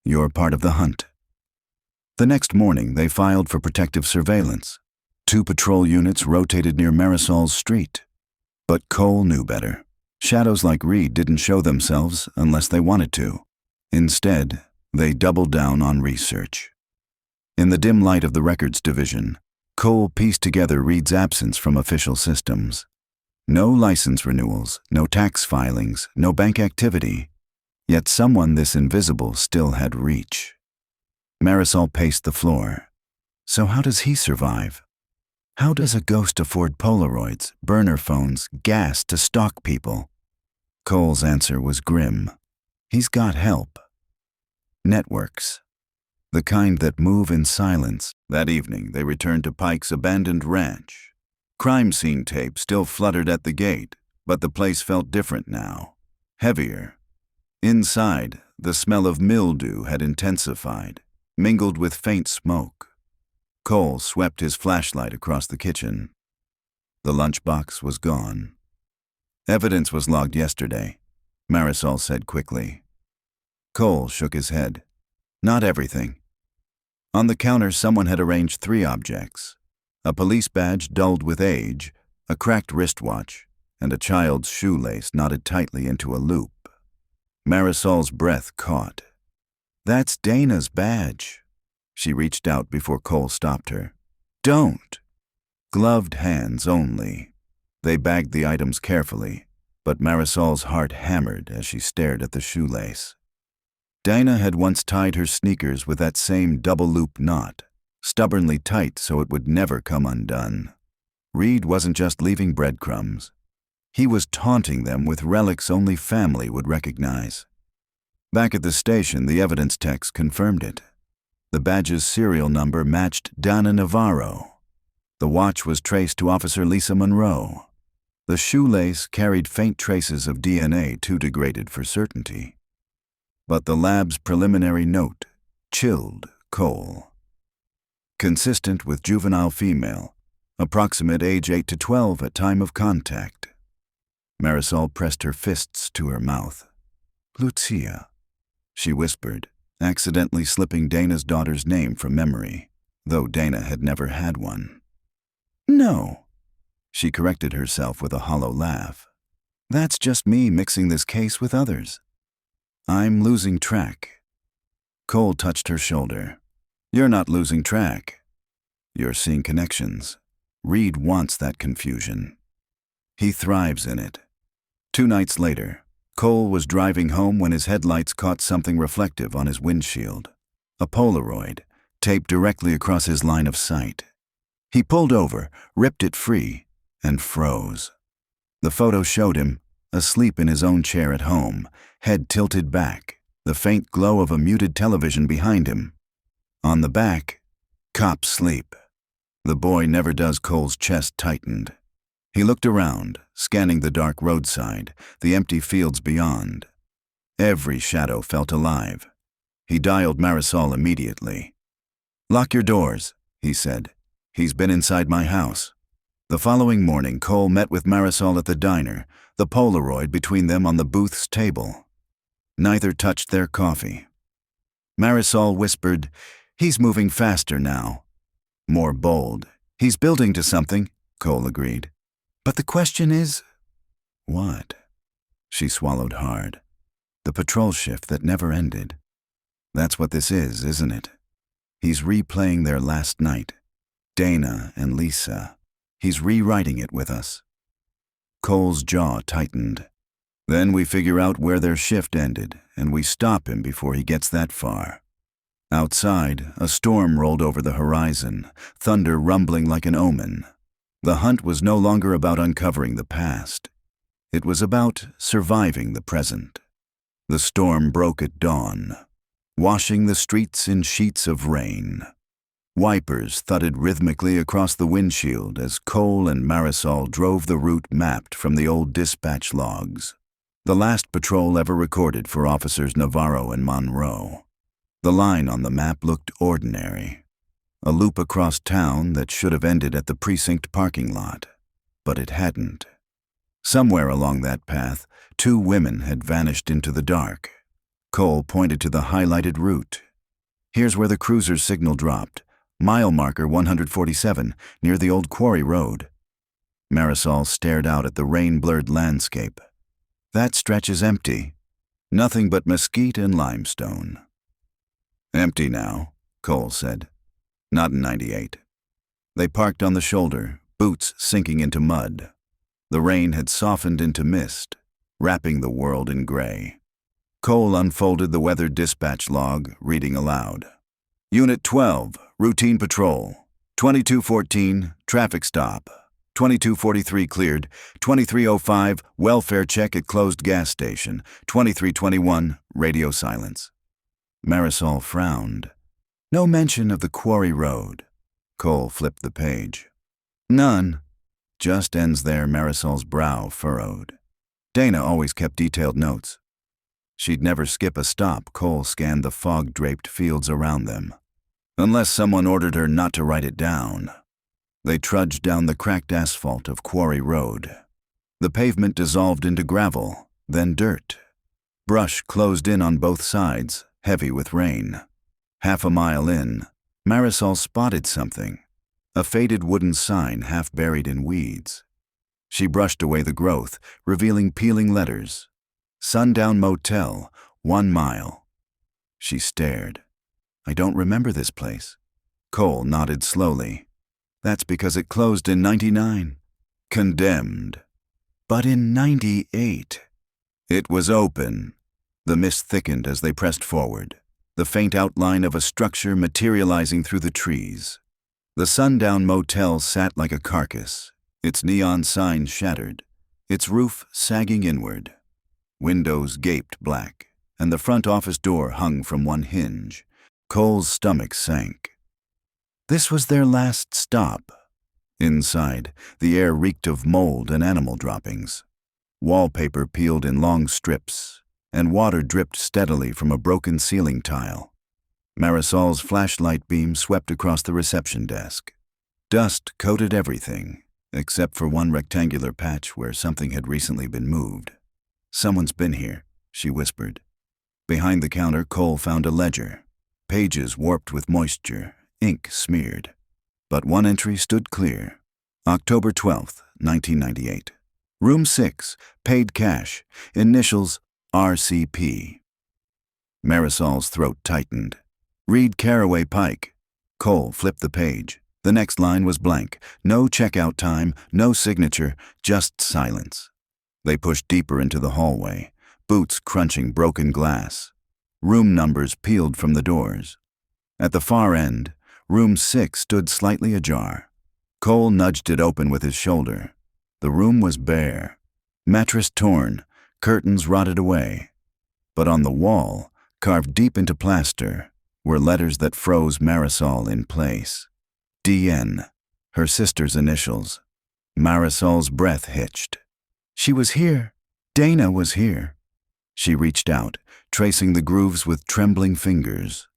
You're part of the hunt." The next morning, they filed for protective surveillance. 2 patrol units rotated near Marisol's street. But Cole knew better. Shadows like Reed didn't show themselves unless they wanted to. Instead, they doubled down on research. In the dim light of the records division, Cole pieced together Reed's absence from official systems. No license renewals, no tax filings, no bank activity. Yet someone this invisible still had reach. Marisol paced the floor. So how does he survive? How does a ghost afford Polaroids, burner phones, gas to stalk people? Cole's answer was grim. He's got help. Networks. The kind that move in silence. That evening, they returned to Pike's abandoned ranch. Crime scene tape still fluttered at the gate, But the place felt different now, heavier. Inside, the smell of mildew had intensified, mingled with faint smoke. Cole swept his flashlight across the kitchen. The lunchbox was gone. Evidence was logged yesterday, Marisol said quickly. Cole shook his head. Not everything. On the counter, someone had arranged 3 objects: a police badge dulled with age, a cracked wristwatch, and a child's shoelace knotted tightly into a loop. Marisol's breath caught. That's Dana's badge. She reached out before Cole stopped her. Don't. Gloved hands only. They bagged the items carefully, but Marisol's heart hammered as she stared at the shoelace. Dana had once tied her sneakers with that same double-loop knot, stubbornly tight so it would never come undone. Reed wasn't just leaving breadcrumbs. He was taunting them with relics only family would recognize. Back at the station, the evidence techs confirmed it. The badge's serial number matched Dana Navarro. The watch was traced to Officer Lisa Monroe. The shoelace carried faint traces of DNA too degraded for certainty. But the lab's preliminary note chilled Cole. Consistent with juvenile female, approximate age 8 to 12 at time of contact. Marisol pressed her fists to her mouth. Lucia, she whispered, accidentally slipping Dana's daughter's name from memory, though Dana had never had one. No, she corrected herself with a hollow laugh. That's just me mixing this case with others. I'm losing track. Cole touched her shoulder. You're not losing track. You're seeing connections. Reed wants that confusion. He thrives in it. 2 nights later, Cole was driving home when his headlights caught something reflective on his windshield. A Polaroid, taped directly across his line of sight. He pulled over, ripped it free, and froze. The photo showed him, asleep in his own chair at home, head tilted back, the faint glow of a muted television behind him. On the back, cop sleep. The boy never does. Cole's chest tightened. He looked around, scanning the dark roadside, the empty fields beyond. Every shadow felt alive. He dialed Marisol immediately. Lock your doors, he said. He's been inside my house. The following morning, Cole met with Marisol at the diner, the Polaroid between them on the booth's table. Neither touched their coffee. Marisol whispered, He's moving faster now. More bold. He's building to something, Cole agreed. But the question is, what? She swallowed hard. The patrol shift that never ended. That's what this is, isn't it? He's replaying their last night. Dana and Lisa. He's rewriting it with us. Cole's jaw tightened. Then we figure out where their shift ended, and we stop him before he gets that far. Outside, a storm rolled over the horizon, thunder rumbling like an omen. The hunt was no longer about uncovering the past. It was about surviving the present. The storm broke at dawn, washing the streets in sheets of rain. Wipers thudded rhythmically across the windshield as Cole and Marisol drove the route mapped from the old dispatch logs. The last patrol ever recorded for Officers Navarro and Monroe. The line on the map looked ordinary. A loop across town that should have ended at the precinct parking lot. But it hadn't. Somewhere along that path, 2 women had vanished into the dark. Cole pointed to the highlighted route. Here's where the cruiser's signal dropped. Mile marker 147, near the old quarry road. Marisol stared out at the rain-blurred landscape. That stretch is empty. Nothing but mesquite and limestone. Empty now, Cole said. Not in '98. They parked on the shoulder, boots sinking into mud. The rain had softened into mist, wrapping the world in gray. Cole unfolded the weather dispatch log, reading aloud. Unit 12, routine patrol. 2214, traffic stop. 2243 cleared. 2305, welfare check at closed gas station. 2321, radio silence. Marisol frowned. No mention of the quarry road. Cole flipped the page. None. Just ends there. Marisol's brow furrowed. Dana always kept detailed notes. She'd never skip a stop. Cole scanned the fog-draped fields around them. Unless someone ordered her not to write it down. They trudged down the cracked asphalt of Quarry Road. The pavement dissolved into gravel, then dirt. Brush closed in on both sides, heavy with rain. Half a mile in, Marisol spotted something. A faded wooden sign half buried in weeds. She brushed away the growth, revealing peeling letters. Sundown Motel, 1 mile. She stared. I don't remember this place. Cole nodded slowly. That's because it closed in 99. Condemned. But in 98. It was open. The mist thickened as they pressed forward, the faint outline of a structure materializing through the trees. The Sundown Motel sat like a carcass, its neon sign shattered, its roof sagging inward. Windows gaped black, and the front office door hung from one hinge. Cole's stomach sank. This was their last stop. Inside, the air reeked of mold and animal droppings. Wallpaper peeled in long strips, and water dripped steadily from a broken ceiling tile. Marisol's flashlight beam swept across the reception desk. Dust coated everything, except for one rectangular patch where something had recently been moved. Someone's been here, she whispered. Behind the counter, Cole found a ledger. Pages warped with moisture, ink smeared. But one entry stood clear. October 12th, 1998. Room 6, paid cash, initials RCP. Marisol's throat tightened. Reed Caraway Pike. Cole flipped the page. The next line was blank. No checkout time, no signature, just silence. They pushed deeper into the hallway, boots crunching broken glass. Room numbers peeled from the doors. At the far end, room 6 stood slightly ajar. Cole nudged it open with his shoulder. The room was bare. Mattress torn, curtains rotted away. But on the wall, carved deep into plaster, were letters that froze Marisol in place. DN, her sister's initials. Marisol's breath hitched. She was here. Dana was here. She reached out, tracing the grooves with trembling fingers.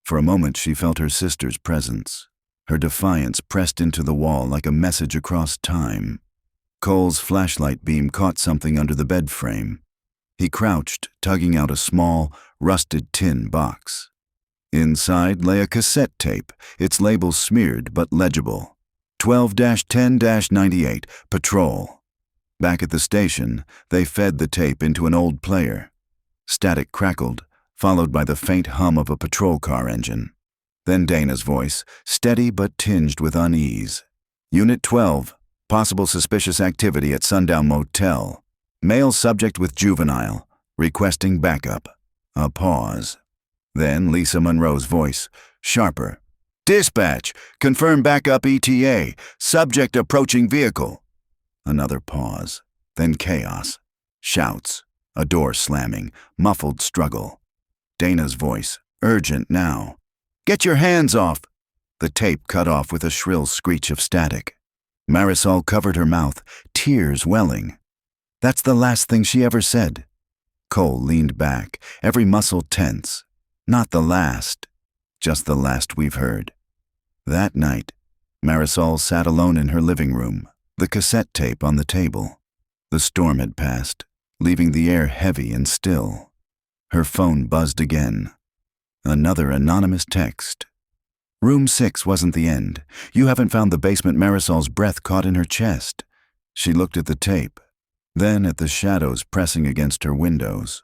For a moment she felt her sister's presence. Her defiance pressed into the wall like a message across time. Cole's flashlight beam caught something under the bed frame. He crouched, tugging out a small, rusted tin box. Inside lay a cassette tape, its label smeared but legible. 12-10-98, Patrol. Back at the station, they fed the tape into an old player. Static crackled, followed by the faint hum of a patrol car engine. Then Dana's voice, steady but tinged with unease. Unit 12, possible suspicious activity at Sundown Motel. Male subject with juvenile, requesting backup. A pause. Then Lisa Monroe's voice, sharper. Dispatch, confirm backup ETA, subject approaching vehicle. Another pause, then chaos. Shouts, a door slamming, muffled struggle. Dana's voice, urgent now. Get your hands off! The tape cut off with a shrill screech of static. Marisol covered her mouth, tears welling. That's the last thing she ever said. Cole leaned back, every muscle tense. Not the last, just the last we've heard. That night, Marisol sat alone in her living room, the cassette tape on the table. The storm had passed, leaving the air heavy and still. Her phone buzzed again. Another anonymous text. Room 6 wasn't the end. You haven't found the basement. Marisol's breath caught in her chest. She looked at the tape, then at the shadows pressing against her windows.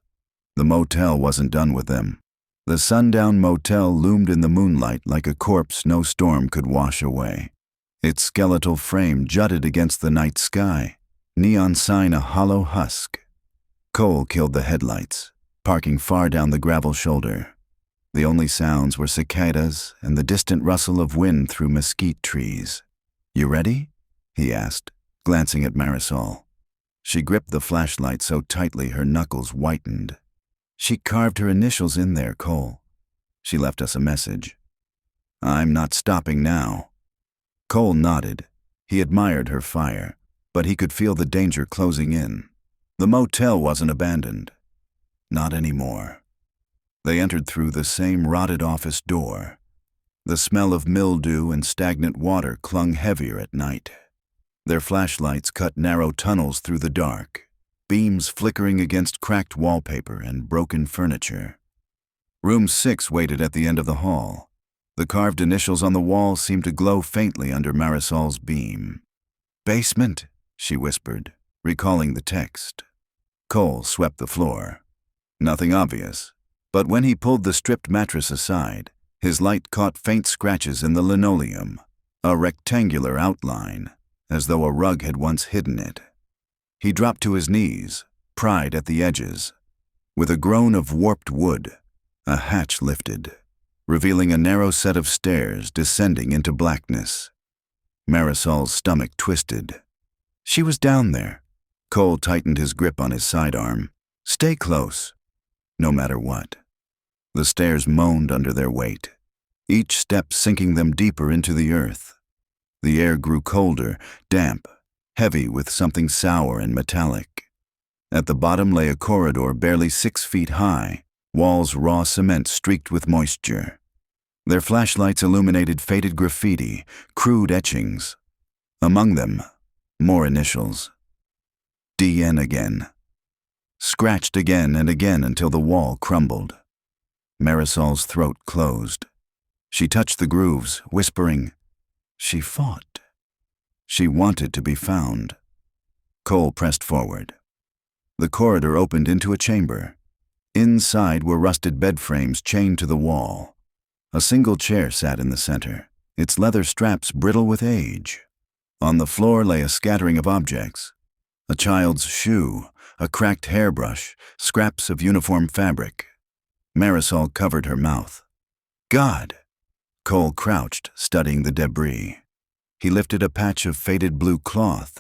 The motel wasn't done with them. The Sundown Motel loomed in the moonlight like a corpse no storm could wash away. Its skeletal frame jutted against the night sky, neon sign a hollow husk. Cole killed the headlights, parking far down the gravel shoulder. The only sounds were cicadas and the distant rustle of wind through mesquite trees. You ready? He asked, glancing at Marisol. She gripped the flashlight so tightly her knuckles whitened. She carved her initials in there, Cole. She left us a message. I'm not stopping now. Cole nodded. He admired her fire, but he could feel the danger closing in. The motel wasn't abandoned. Not anymore. They entered through the same rotted office door. The smell of mildew and stagnant water clung heavier at night. Their flashlights cut narrow tunnels through the dark, beams flickering against cracked wallpaper and broken furniture. Room 6 waited at the end of the hall. The carved initials on the wall seemed to glow faintly under Marisol's beam. "Basement," she whispered, recalling the text. Cole swept the floor. Nothing obvious, but when he pulled the stripped mattress aside, his light caught faint scratches in the linoleum, a rectangular outline, as though a rug had once hidden it. He dropped to his knees, pried at the edges. With a groan of warped wood, a hatch lifted, revealing a narrow set of stairs descending into blackness. Marisol's stomach twisted. She was down there. Cole tightened his grip on his sidearm. "Stay close, no matter what." The stairs moaned under their weight, each step sinking them deeper into the earth. The air grew colder, damp, heavy with something sour and metallic. At the bottom lay a corridor barely 6 feet high, walls raw cement streaked with moisture. Their flashlights illuminated faded graffiti, crude etchings. Among them, more initials. DN again. Scratched again and again until the wall crumbled. Marisol's throat closed. She touched the grooves, whispering, "She fought. She wanted to be found." Cole pressed forward. The corridor opened into a chamber. Inside were rusted bed frames chained to the wall. A single chair sat in the center, its leather straps brittle with age. On the floor lay a scattering of objects. A child's shoe, a cracked hairbrush, scraps of uniform fabric. Marisol covered her mouth. "God!" Cole crouched, studying the debris. He lifted a patch of faded blue cloth.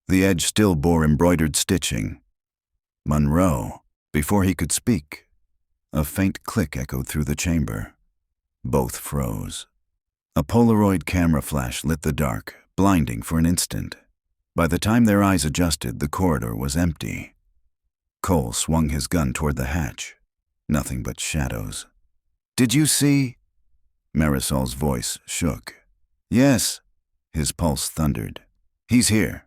The edge still bore embroidered stitching. "Monroe." Before he could speak, a faint click echoed through the chamber. Both froze. A Polaroid camera flash lit the dark, blinding for an instant. By the time their eyes adjusted, the corridor was empty. Cole swung his gun toward the hatch. Nothing but shadows. "Did you see?" Marisol's voice shook. "Yes." His pulse thundered. "He's here."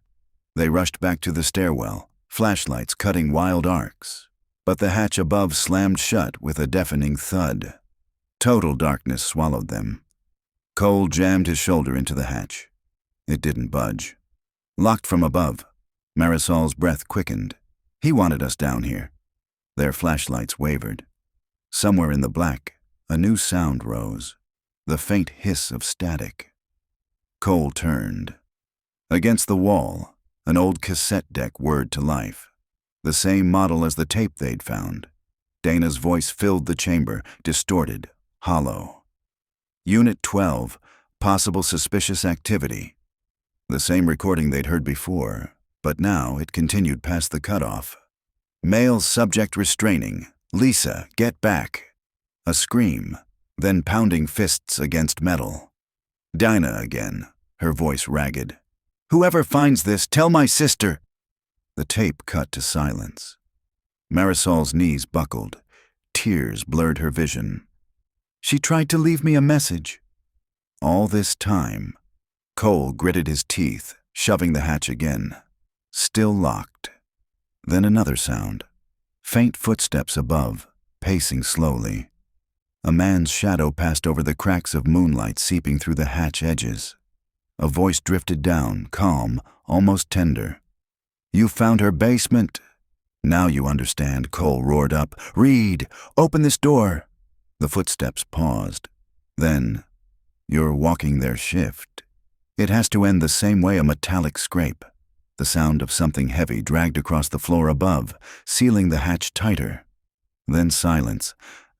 They rushed back to the stairwell, flashlights cutting wild arcs. But the hatch above slammed shut with a deafening thud. Total darkness swallowed them. Cole jammed his shoulder into the hatch. It didn't budge. Locked from above, Marisol's breath quickened. "He wanted us down here." Their flashlights wavered. Somewhere in the black, a new sound rose, the faint hiss of static. Cole turned. Against the wall, an old cassette deck whirred to life. The same model as the tape they'd found. Dana's voice filled the chamber, distorted, hollow. "Unit 12, possible suspicious activity." The same recording they'd heard before, but now it continued past the cutoff. "Male subject restraining. Lisa, get back." A scream, then pounding fists against metal. Dinah again, her voice ragged. "Whoever finds this, tell my sister." The tape cut to silence. Marisol's knees buckled. Tears blurred her vision. "She tried to leave me a message." All this time, Cole gritted his teeth, shoving the hatch again. Still locked. Then another sound. Faint footsteps above, pacing slowly. A man's shadow passed over the cracks of moonlight seeping through the hatch edges. A voice drifted down, calm, almost tender. "You found her basement." "Now you understand," Cole roared up. "Reed, open this door." The footsteps paused. Then, "You're walking their shift. It has to end the same way, a metallic scrape." The sound of something heavy dragged across the floor above, sealing the hatch tighter. Then silence.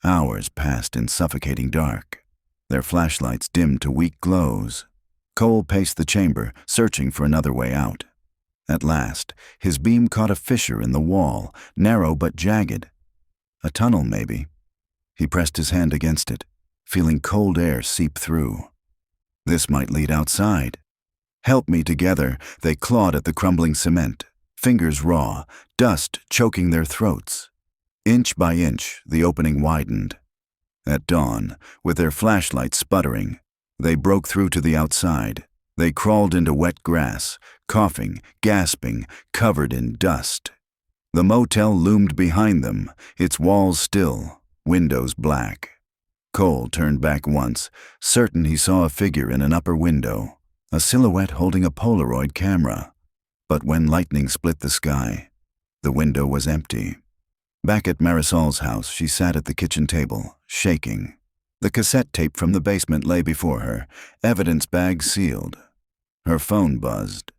Hours passed in suffocating dark. Their flashlights dimmed to weak glows. Cole paced the chamber, searching for another way out. At last, his beam caught a fissure in the wall, narrow but jagged. A tunnel, maybe. He pressed his hand against it, feeling cold air seep through. This might lead outside. "Help me!" Together, they clawed at the crumbling cement, fingers raw, dust choking their throats. Inch by inch, the opening widened. At dawn, with their flashlights sputtering, they broke through to the outside. They crawled into wet grass, coughing, gasping, covered in dust. The motel loomed behind them, its walls still, windows black. Cole turned back once, certain he saw a figure in an upper window, a silhouette holding a Polaroid camera. But when lightning split the sky, the window was empty. Back at Marisol's house, she sat at the kitchen table, shaking. The cassette tape from the basement lay before her, evidence bag sealed. Her phone buzzed.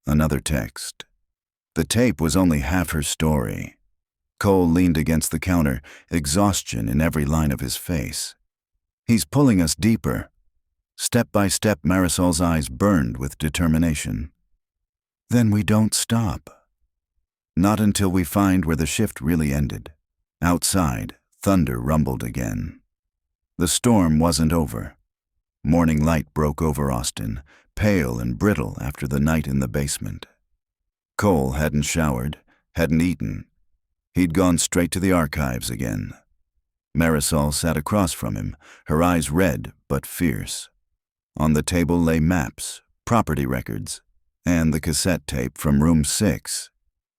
Another text. The tape was only half her story. Cole leaned against the counter, exhaustion in every line of his face. "He's pulling us deeper." Step by step, Marisol's eyes burned with determination. "Then we don't stop. Not until we find where the shift really ended." Outside, thunder rumbled again. The storm wasn't over. Morning light broke over Austin, pale and brittle after the night in the basement. Cole hadn't showered, hadn't eaten. He'd gone straight to the archives again. Marisol sat across from him, her eyes red but fierce. On the table lay maps, property records, and the cassette tape from room 6.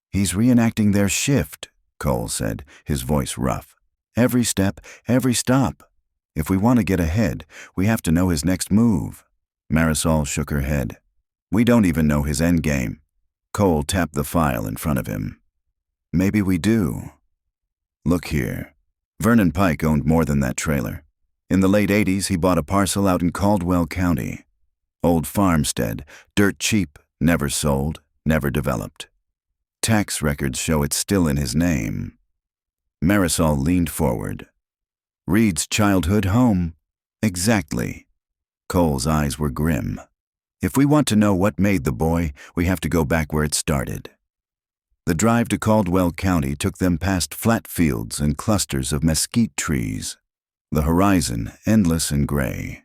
"He's reenacting their shift," Cole said, his voice rough. "Every step, every stop. If we want to get ahead, we have to know his next move." Marisol shook her head. "We don't even know his endgame." Cole tapped the file in front of him. "Maybe we do. Look here. Vernon Pike owned more than that trailer. In the late 80s, he bought a parcel out in Caldwell County. Old farmstead, dirt cheap, never sold, never developed. Tax records show it's still in his name." Marisol leaned forward. "Reed's childhood home." "Exactly." Cole's eyes were grim. "If we want to know what made the boy, we have to go back where it started." The drive to Caldwell County took them past flat fields and clusters of mesquite trees, the horizon endless and gray.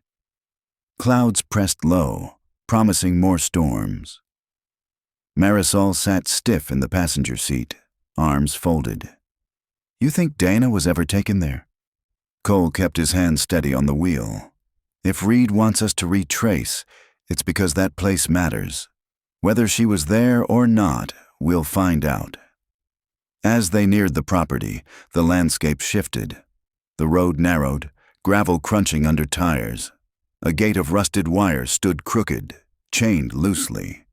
Clouds pressed low, promising more storms. Marisol sat stiff in the passenger seat, arms folded. "You think Dana was ever taken there?" Cole kept his hand steady on the wheel. "If Reed wants us to retrace, it's because that place matters. Whether she was there or not, we'll find out." As they neared the property, the landscape shifted. The road narrowed, gravel crunching under tires. A gate of rusted wire stood crooked, chained loosely.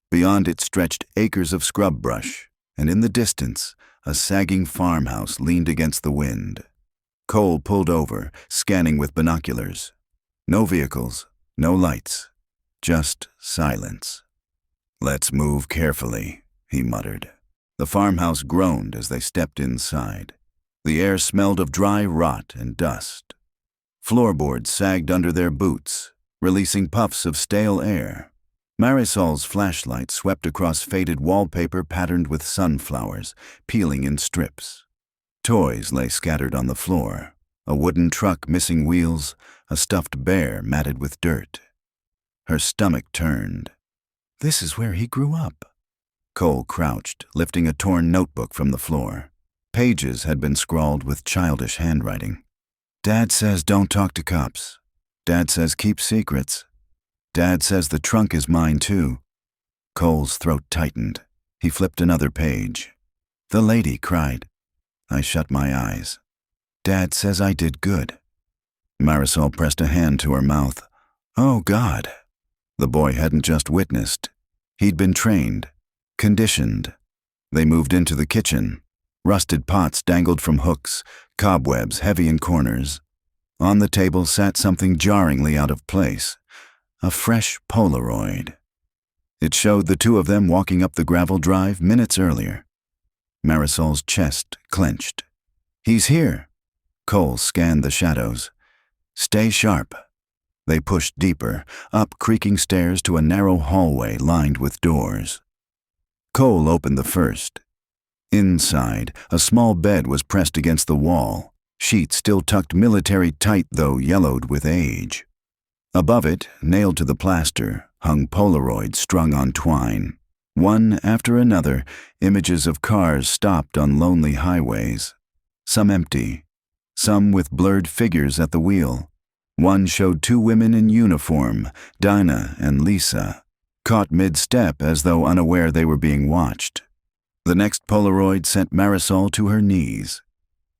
Beyond it stretched acres of scrub brush, and in the distance, a sagging farmhouse leaned against the wind. Cole pulled over, scanning with binoculars. No vehicles, no lights, just silence. "Let's move carefully," he muttered. The farmhouse groaned as they stepped inside. The air smelled of dry rot and dust. Floorboards sagged under their boots, releasing puffs of stale air. Marisol's flashlight swept across faded wallpaper patterned with sunflowers, peeling in strips. Toys lay scattered on the floor, a wooden truck missing wheels, a stuffed bear matted with dirt. Her stomach turned. "This is where he grew up." Cole crouched, lifting a torn notebook from the floor. Pages had been scrawled with childish handwriting. "Dad says don't talk to cops. Dad says keep secrets. Dad says the trunk is mine too." Cole's throat tightened. He flipped another page. "The lady cried." I shut my eyes. "Dad says I did good." Marisol pressed a hand to her mouth. "Oh, God." The boy hadn't just witnessed. He'd been trained, conditioned. They moved into the kitchen. Rusted pots dangled from hooks, cobwebs heavy in corners. On the table sat something jarringly out of place. A fresh Polaroid. It showed the two of them walking up the gravel drive minutes earlier. Marisol's chest clenched. "He's here." Cole scanned the shadows. "Stay sharp." They pushed deeper, up creaking stairs to a narrow hallway lined with doors. Cole opened the first. Inside, a small bed was pressed against the wall, sheets still tucked military tight though yellowed with age. Above it, nailed to the plaster, hung Polaroids strung on twine. One after another, images of cars stopped on lonely highways. Some empty, some with blurred figures at the wheel. One showed two women in uniform, Dinah and Lisa, caught mid-step as though unaware they were being watched. The next Polaroid sent Marisol to her knees.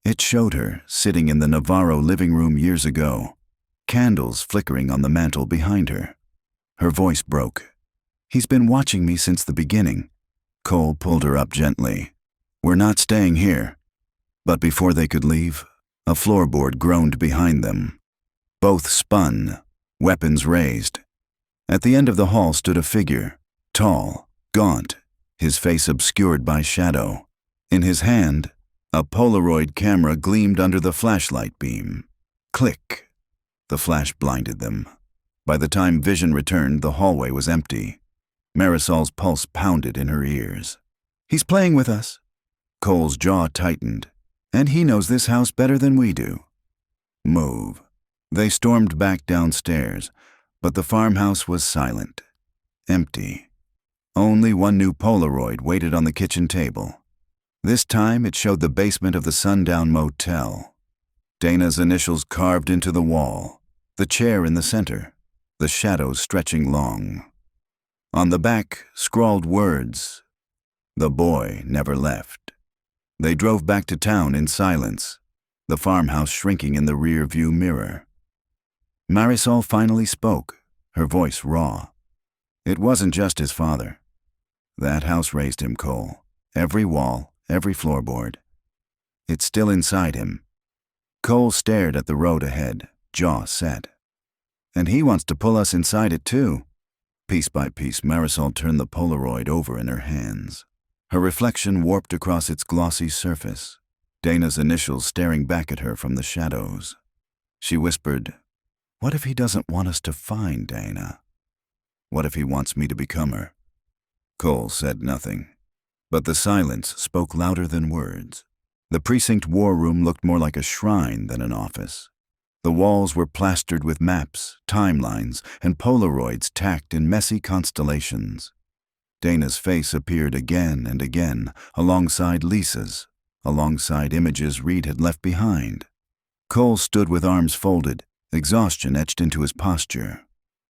It showed her sitting in the Navarro living room years ago, candles flickering on the mantel behind her. Her voice broke. "He's been watching me since the beginning." Cole pulled her up gently. "We're not staying here." But before they could leave, a floorboard groaned behind them. Both spun, weapons raised. At the end of the hall stood a figure, tall, gaunt, his face obscured by shadow. In his hand, a Polaroid camera gleamed under the flashlight beam. Click. The flash blinded them. By the time vision returned, the hallway was empty. Marisol's pulse pounded in her ears. "He's playing with us." Cole's jaw tightened. "And he knows this house better than we do." "Move." They stormed back downstairs, but the farmhouse was silent, empty. Only one new Polaroid waited on the kitchen table. This time it showed the basement of the Sundown Motel. Dana's initials carved into the wall, the chair in the center, the shadows stretching long. On the back, scrawled words, "The boy never left." They drove back to town in silence, the farmhouse shrinking in the rear-view mirror. Marisol finally spoke, her voice raw. It wasn't just his father. That house raised him, Cole. Every wall, every floorboard. It's still inside him. Cole stared at the road ahead, jaw set. "And he wants to pull us inside it too." Piece by piece, Marisol turned the Polaroid over in her hands. Her reflection warped across its glossy surface, Dana's initials staring back at her from the shadows. She whispered, "What if he doesn't want us to find Dana? What if he wants me to become her?" Cole said nothing, but the silence spoke louder than words. The precinct war room looked more like a shrine than an office. The walls were plastered with maps, timelines, and Polaroids tacked in messy constellations. Dana's face appeared again and again, alongside Lisa's, alongside images Reed had left behind. Cole stood with arms folded, exhaustion etched into his posture.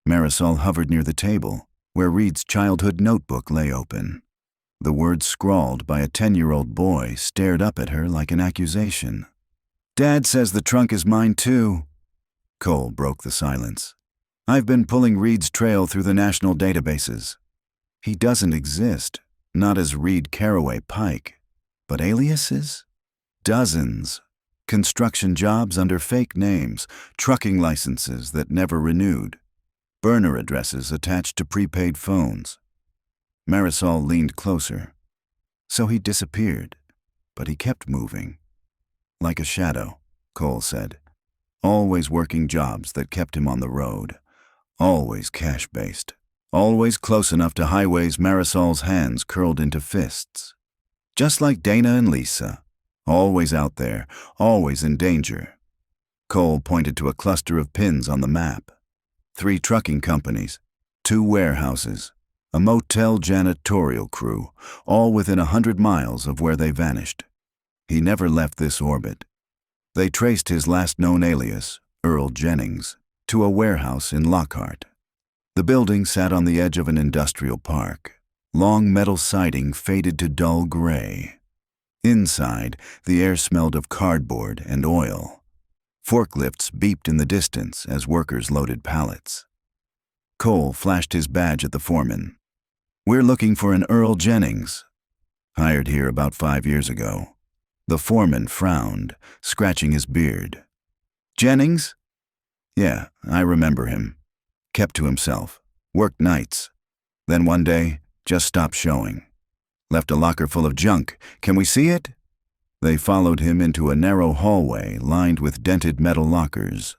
Marisol hovered near the table, where Reed's childhood notebook lay open. The words scrawled by a 10-year-old boy stared up at her like an accusation. "Dad says the trunk is mine too." Cole broke the silence. "I've been pulling Reed's trail through the national databases. He doesn't exist, not as Reed Caraway Pike, but aliases? Dozens. Construction jobs under fake names, trucking licenses that never renewed, burner addresses attached to prepaid phones." Marisol leaned closer. "So he disappeared, but he kept moving. Like a shadow," Cole said. "Always working jobs that kept him on the road. Always cash-based. Always close enough to highways Marisol's hands curled into fists. Just like Dana and Lisa. Always out there, always in danger." Cole pointed to a cluster of pins on the map. 3 trucking companies, 2 warehouses, a motel janitorial crew, all within 100 miles of where they vanished. He never left this orbit. They traced his last known alias, Earl Jennings, to a warehouse in Lockhart. The building sat on the edge of an industrial park. Long metal siding faded to dull gray. Inside, the air smelled of cardboard and oil. Forklifts beeped in the distance as workers loaded pallets. Cole flashed his badge at the foreman. "We're looking for an Earl Jennings. Hired here about 5 years ago." The foreman frowned, scratching his beard. "Jennings?" "Yeah, I remember him. Kept to himself. Worked nights. Then one day, just stopped showing. Left a locker full of junk. Can we see it?" They followed him into a narrow hallway lined with dented metal lockers.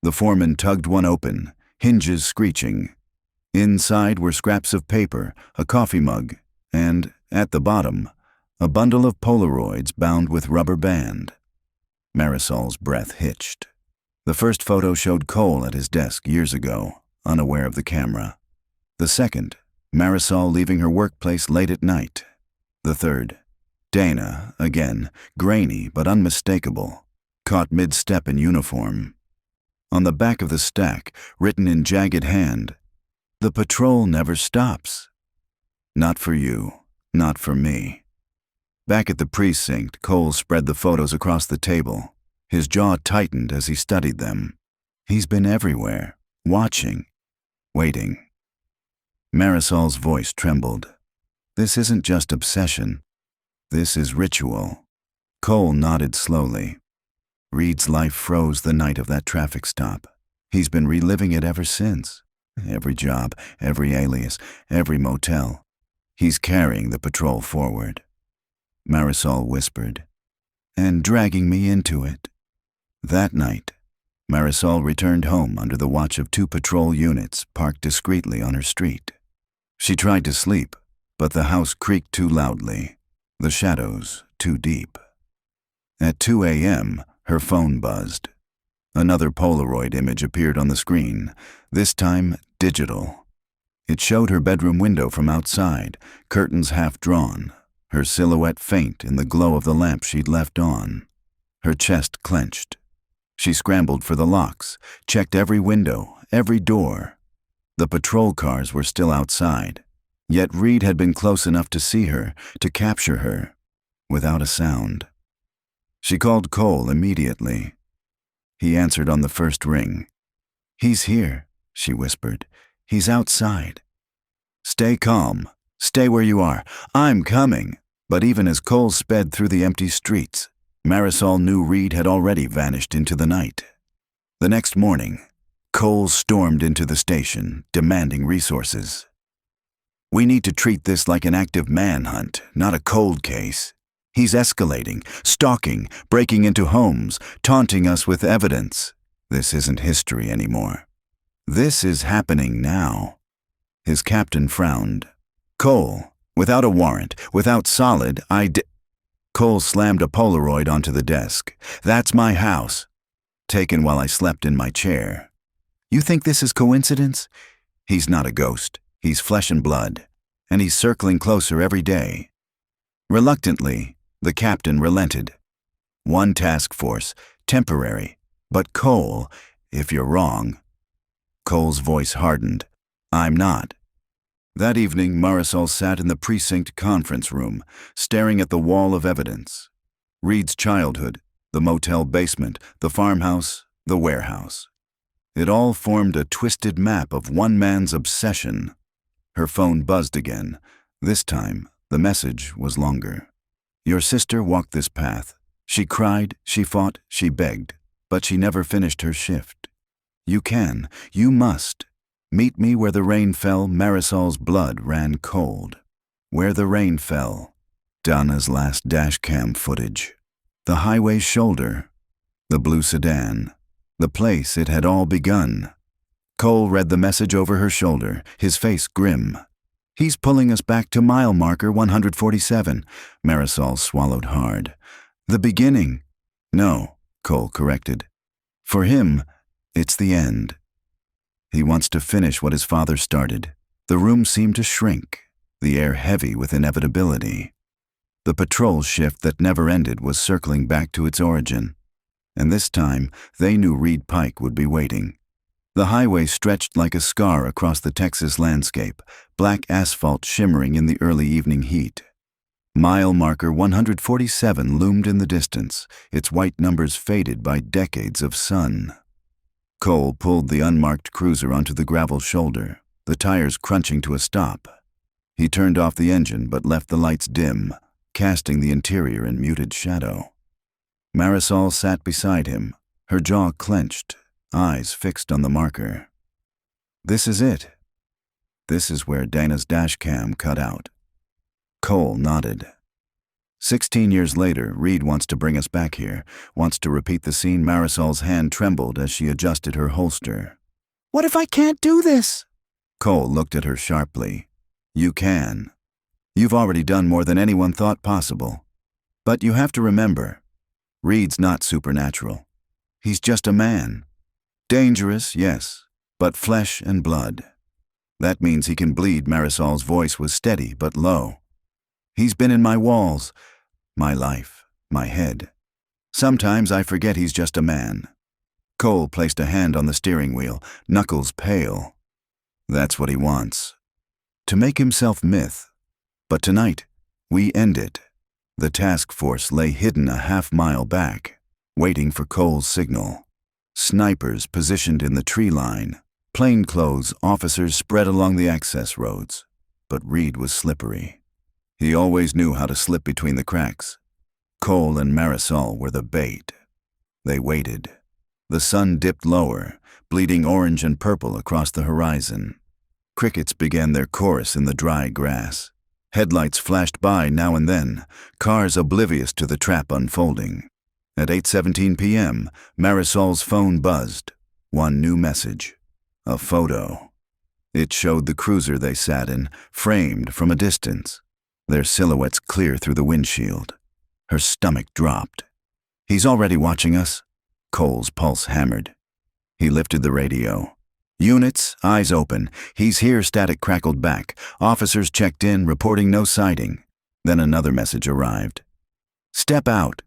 The foreman tugged one open, hinges screeching. Inside were scraps of paper, a coffee mug, and, at the bottom, a bundle of Polaroids bound with rubber band. Marisol's breath hitched. The first photo showed Cole at his desk years ago, unaware of the camera. The second, Marisol leaving her workplace late at night. The third, Dana, again, grainy but unmistakable, caught mid-step in uniform. On the back of the stack, written in jagged hand, "The patrol never stops. Not for you, not for me." Back at the precinct, Cole spread the photos across the table. His jaw tightened as he studied them. He's been everywhere, watching, waiting. Marisol's voice trembled. This isn't just obsession. This is ritual. Cole nodded slowly. Reed's life froze the night of that traffic stop. He's been reliving it ever since. Every job, every alias, every motel. He's carrying the patrol forward. Marisol whispered, "And dragging me into it." That night, Marisol returned home under the watch of 2 patrol units parked discreetly on her street. She tried to sleep, but the house creaked too loudly, the shadows too deep. At 2 a.m., her phone buzzed. Another Polaroid image appeared on the screen, this time digital. It showed her bedroom window from outside, curtains half drawn, her silhouette faint in the glow of the lamp she'd left on. Her chest clenched. She scrambled for the locks, checked every window, every door. The patrol cars were still outside, yet Reed had been close enough to see her, to capture her, without a sound. She called Cole immediately. He answered on the first ring. "He's here," she whispered. "He's outside." "Stay calm. Stay where you are. I'm coming." But even as Cole sped through the empty streets, Marisol knew Reed had already vanished into the night. The next morning, Cole stormed into the station, demanding resources. "We need to treat this like an active manhunt, not a cold case. He's escalating, stalking, breaking into homes, taunting us with evidence. This isn't history anymore. This is happening now." His captain frowned. "Cole, without a warrant, without solid Cole slammed a Polaroid onto the desk. "That's my house. Taken while I slept in my chair. You think this is coincidence? He's not a ghost. He's flesh and blood. And he's circling closer every day." Reluctantly, the captain relented. "One task force, temporary. But Cole, if you're wrong." Cole's voice hardened. "I'm not." That evening, Marisol sat in the precinct conference room, staring at the wall of evidence. Reed's childhood, the motel basement, the farmhouse, the warehouse. It all formed a twisted map of one man's obsession. Her phone buzzed again. This time, the message was longer. "Your sister walked this path. She cried, she fought, she begged, but she never finished her shift. You can, you must. Meet me where the rain fell." Marisol's blood ran cold. Where the rain fell. Donna's last dashcam footage. The highway's shoulder. The blue sedan. The place it had all begun. Cole read the message over her shoulder, his face grim. "He's pulling us back to mile marker 147. Marisol swallowed hard. "The beginning." "No," Cole corrected. "For him, it's the end. He wants to finish what his father started." The room seemed to shrink, the air heavy with inevitability. The patrol shift that never ended was circling back to its origin. And this time, they knew Reed Pike would be waiting. The highway stretched like a scar across the Texas landscape, black asphalt shimmering in the early evening heat. Mile marker 147 loomed in the distance, its white numbers faded by decades of sun. Cole pulled the unmarked cruiser onto the gravel shoulder, the tires crunching to a stop. He turned off the engine but left the lights dim, casting the interior in muted shadow. Marisol sat beside him, her jaw clenched, eyes fixed on the marker. "This is it. This is where Dana's dashcam cut out." Cole nodded. 16 years later, Reed wants to bring us back here, wants to repeat the scene. Marisol's hand trembled as she adjusted her holster. "What if I can't do this?" Cole looked at her sharply. "You can. You've already done more than anyone thought possible. But you have to remember, Reed's not supernatural. He's just a man, Dangerous, yes, but flesh and blood. That means he can bleed. Marisol's voice was steady but low. He's been in my walls, my life, my head. Sometimes I forget he's just a man. Cole placed a hand on the steering wheel, knuckles pale. That's what he wants. To make himself myth. But tonight, we end it. The task force lay hidden a half-mile back, waiting for Cole's signal. Snipers positioned in the tree line. Plainclothes officers spread along the access roads. But Reed was slippery. He always knew how to slip between the cracks. Cole and Marisol were the bait. They waited. The sun dipped lower, bleeding orange and purple across the horizon. Crickets began their chorus in the dry grass. Headlights flashed by now and then, cars oblivious to the trap unfolding. At 8:17 p.m., Marisol's phone buzzed. One new message. A photo. It showed the cruiser they sat in, framed from a distance, their silhouettes clear through the windshield. Her stomach dropped. He's already watching us? Cole's pulse hammered. He lifted the radio. Units, eyes open. He's here. Static crackled back. Officers checked in, reporting no sighting. Then another message arrived. Step out.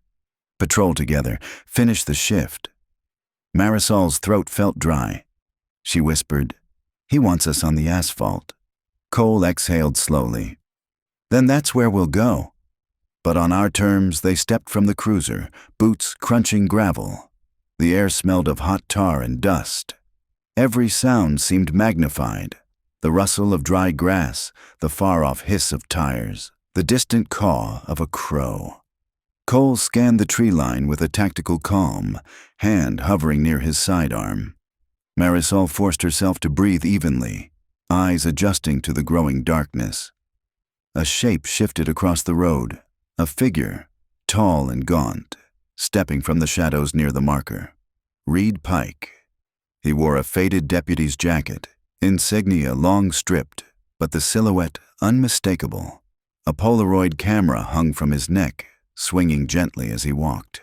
Patrol together. Finish the shift. Marisol's throat felt dry. She whispered, He wants us on the asphalt. Cole exhaled slowly. Then that's where we'll go. But on our terms, they stepped from the cruiser, boots crunching gravel. The air smelled of hot tar and dust. Every sound seemed magnified. The rustle of dry grass, the far-off hiss of tires, the distant caw of a crow. Cole scanned the tree line with a tactical calm, hand hovering near his sidearm. Marisol forced herself to breathe evenly, eyes adjusting to the growing darkness. A shape shifted across the road, a figure, tall and gaunt, stepping from the shadows near the marker. Reed Pike. He wore a faded deputy's jacket, insignia long-stripped, but the silhouette unmistakable. A Polaroid camera hung from his neck, swinging gently as he walked.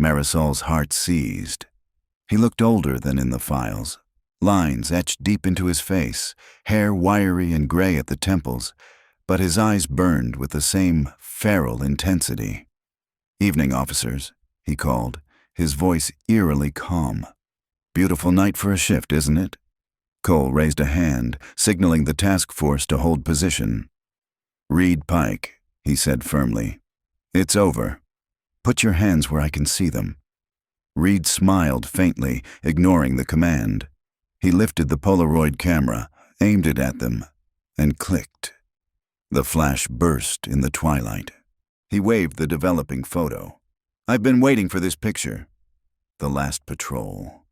Marisol's heart seized. He looked older than in the files, lines etched deep into his face, hair wiry and gray at the temples, but his eyes burned with the same feral intensity. Evening, officers, he called, his voice eerily calm. Beautiful night for a shift, isn't it? Cole raised a hand, signaling the task force to hold position. Reed Pike, he said firmly. It's over. Put your hands where I can see them. Reed smiled faintly, ignoring the command. He lifted the Polaroid camera, aimed it at them, and clicked. The flash burst in the twilight. He waved the developing photo. I've been waiting for this picture. The last patrol.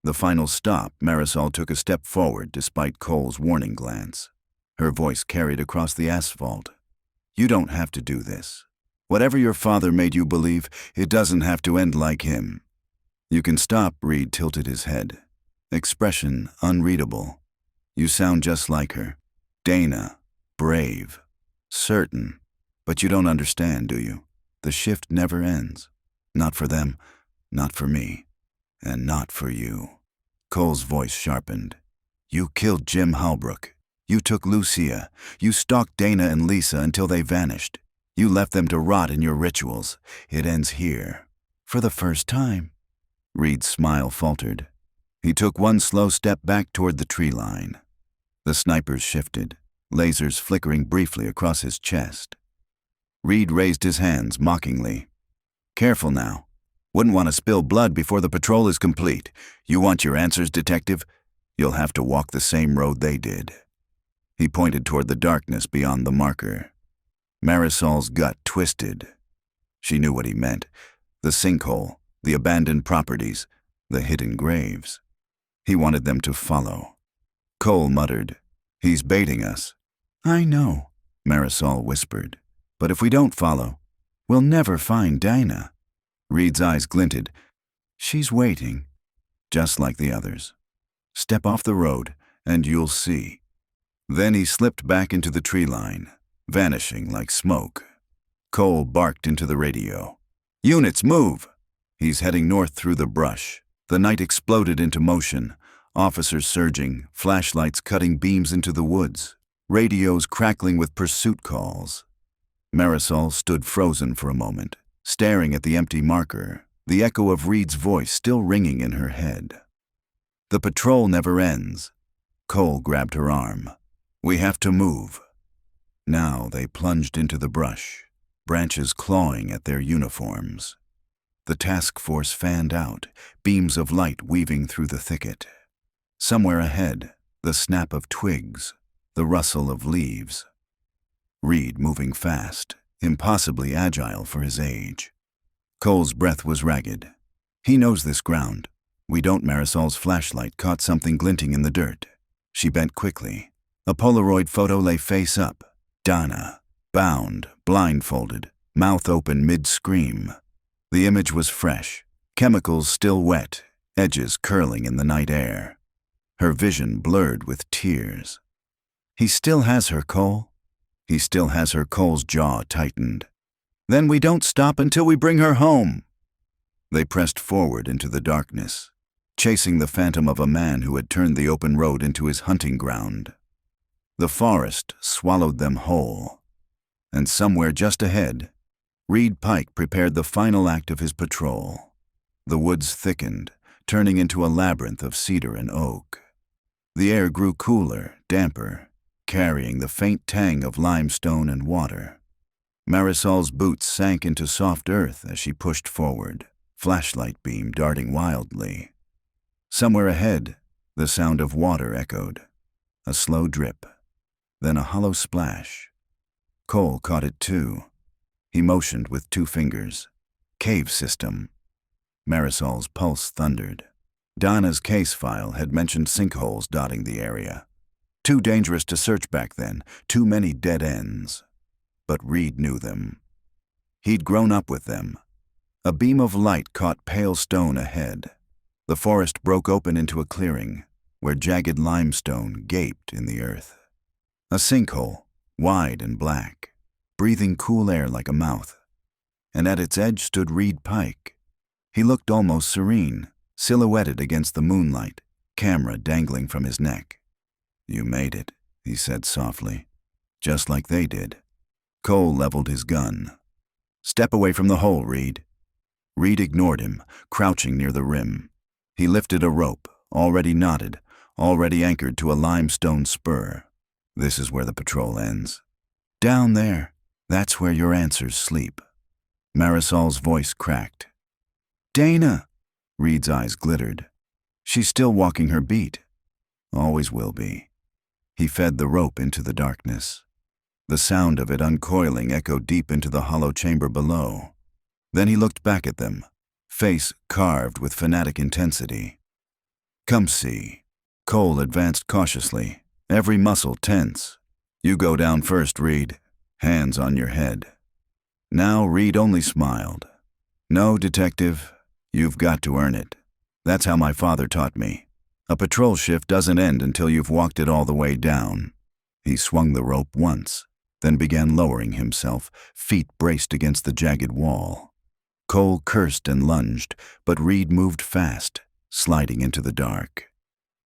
The final stop, Marisol took a step forward despite Cole's warning glance. Her voice carried across the asphalt. You don't have to do this. Whatever your father made you believe, it doesn't have to end like him. You can stop. Reed tilted his head. Expression unreadable. You sound just like her. Dana. Brave. Certain. But you don't understand, do you? The shift never ends. Not for them, not for me, and not for you. Cole's voice sharpened. You killed Jim Halbrook. You took Lucia. You stalked Dana and Lisa until they vanished. You left them to rot in your rituals. It ends here. For the first time. Reed's smile faltered. He took one slow step back toward the tree line. The snipers shifted, lasers flickering briefly across his chest. Reed raised his hands mockingly. Careful now. Wouldn't want to spill blood before the patrol is complete. You want your answers, detective? You'll have to walk the same road they did. He pointed toward the darkness beyond the marker. Marisol's gut twisted. She knew what he meant. The sinkhole, the abandoned properties, the hidden graves. He wanted them to follow. Cole muttered, He's baiting us. I know, Marisol whispered. But if we don't follow, we'll never find Dinah. Reed's eyes glinted. She's waiting, just like the others. Step off the road, and you'll see. Then he slipped back into the tree line, vanishing like smoke. Cole barked into the radio. Units, move! He's heading north through the brush. The night exploded into motion, officers surging, flashlights cutting beams into the woods, radios crackling with pursuit calls. Marisol stood frozen for a moment, staring at the empty marker, the echo of Reed's voice still ringing in her head. The patrol never ends. Cole grabbed her arm. We have to move. Now they plunged into the brush, branches clawing at their uniforms. The task force fanned out, beams of light weaving through the thicket. Somewhere ahead, the snap of twigs, the rustle of leaves. Reed moving fast, impossibly agile for his age. Cole's breath was ragged. He knows this ground. We don't. Marisol's flashlight caught something glinting in the dirt. She bent quickly. A Polaroid photo lay face up. Donna, bound, blindfolded, mouth open mid-scream. The image was fresh, chemicals still wet, edges curling in the night air. Her vision blurred with tears. He still has her, Cole. He still has her. Cole's jaw tightened. Then we don't stop until we bring her home. They pressed forward into the darkness, chasing the phantom of a man who had turned the open road into his hunting ground. The forest swallowed them whole, and somewhere just ahead, Reed Pike prepared the final act of his patrol. The woods thickened, turning into a labyrinth of cedar and oak. The air grew cooler, damper, carrying the faint tang of limestone and water. Marisol's boots sank into soft earth as she pushed forward, flashlight beam darting wildly. Somewhere ahead, the sound of water echoed. A slow drip, then a hollow splash. Cole caught it too. He motioned with 2 fingers. Cave system. Marisol's pulse thundered. Donna's case file had mentioned sinkholes dotting the area. Too dangerous to search back then, too many dead ends. But Reed knew them. He'd grown up with them. A beam of light caught pale stone ahead. The forest broke open into a clearing, where jagged limestone gaped in the earth. A sinkhole, wide and black, breathing cool air like a mouth. And at its edge stood Reed Pike. He looked almost serene, silhouetted against the moonlight, camera dangling from his neck. You made it, he said softly, just like they did. Cole leveled his gun. Step away from the hole, Reed. Reed ignored him, crouching near the rim. He lifted a rope, already knotted, already anchored to a limestone spur. This is where the patrol ends. Down there, that's where your answers sleep. Marisol's voice cracked. Dana! Reed's eyes glittered. She's still walking her beat. Always will be. He fed the rope into the darkness. The sound of it uncoiling echoed deep into the hollow chamber below. Then he looked back at them, face carved with fanatic intensity. Come see. Cole advanced cautiously, every muscle tense. You go down first, Reed. Hands on your head. Now Reed only smiled. No, detective, you've got to earn it. That's how my father taught me. A patrol shift doesn't end until you've walked it all the way down. He swung the rope once, then began lowering himself, feet braced against the jagged wall. Cole cursed and lunged, but Reed moved fast, sliding into the dark.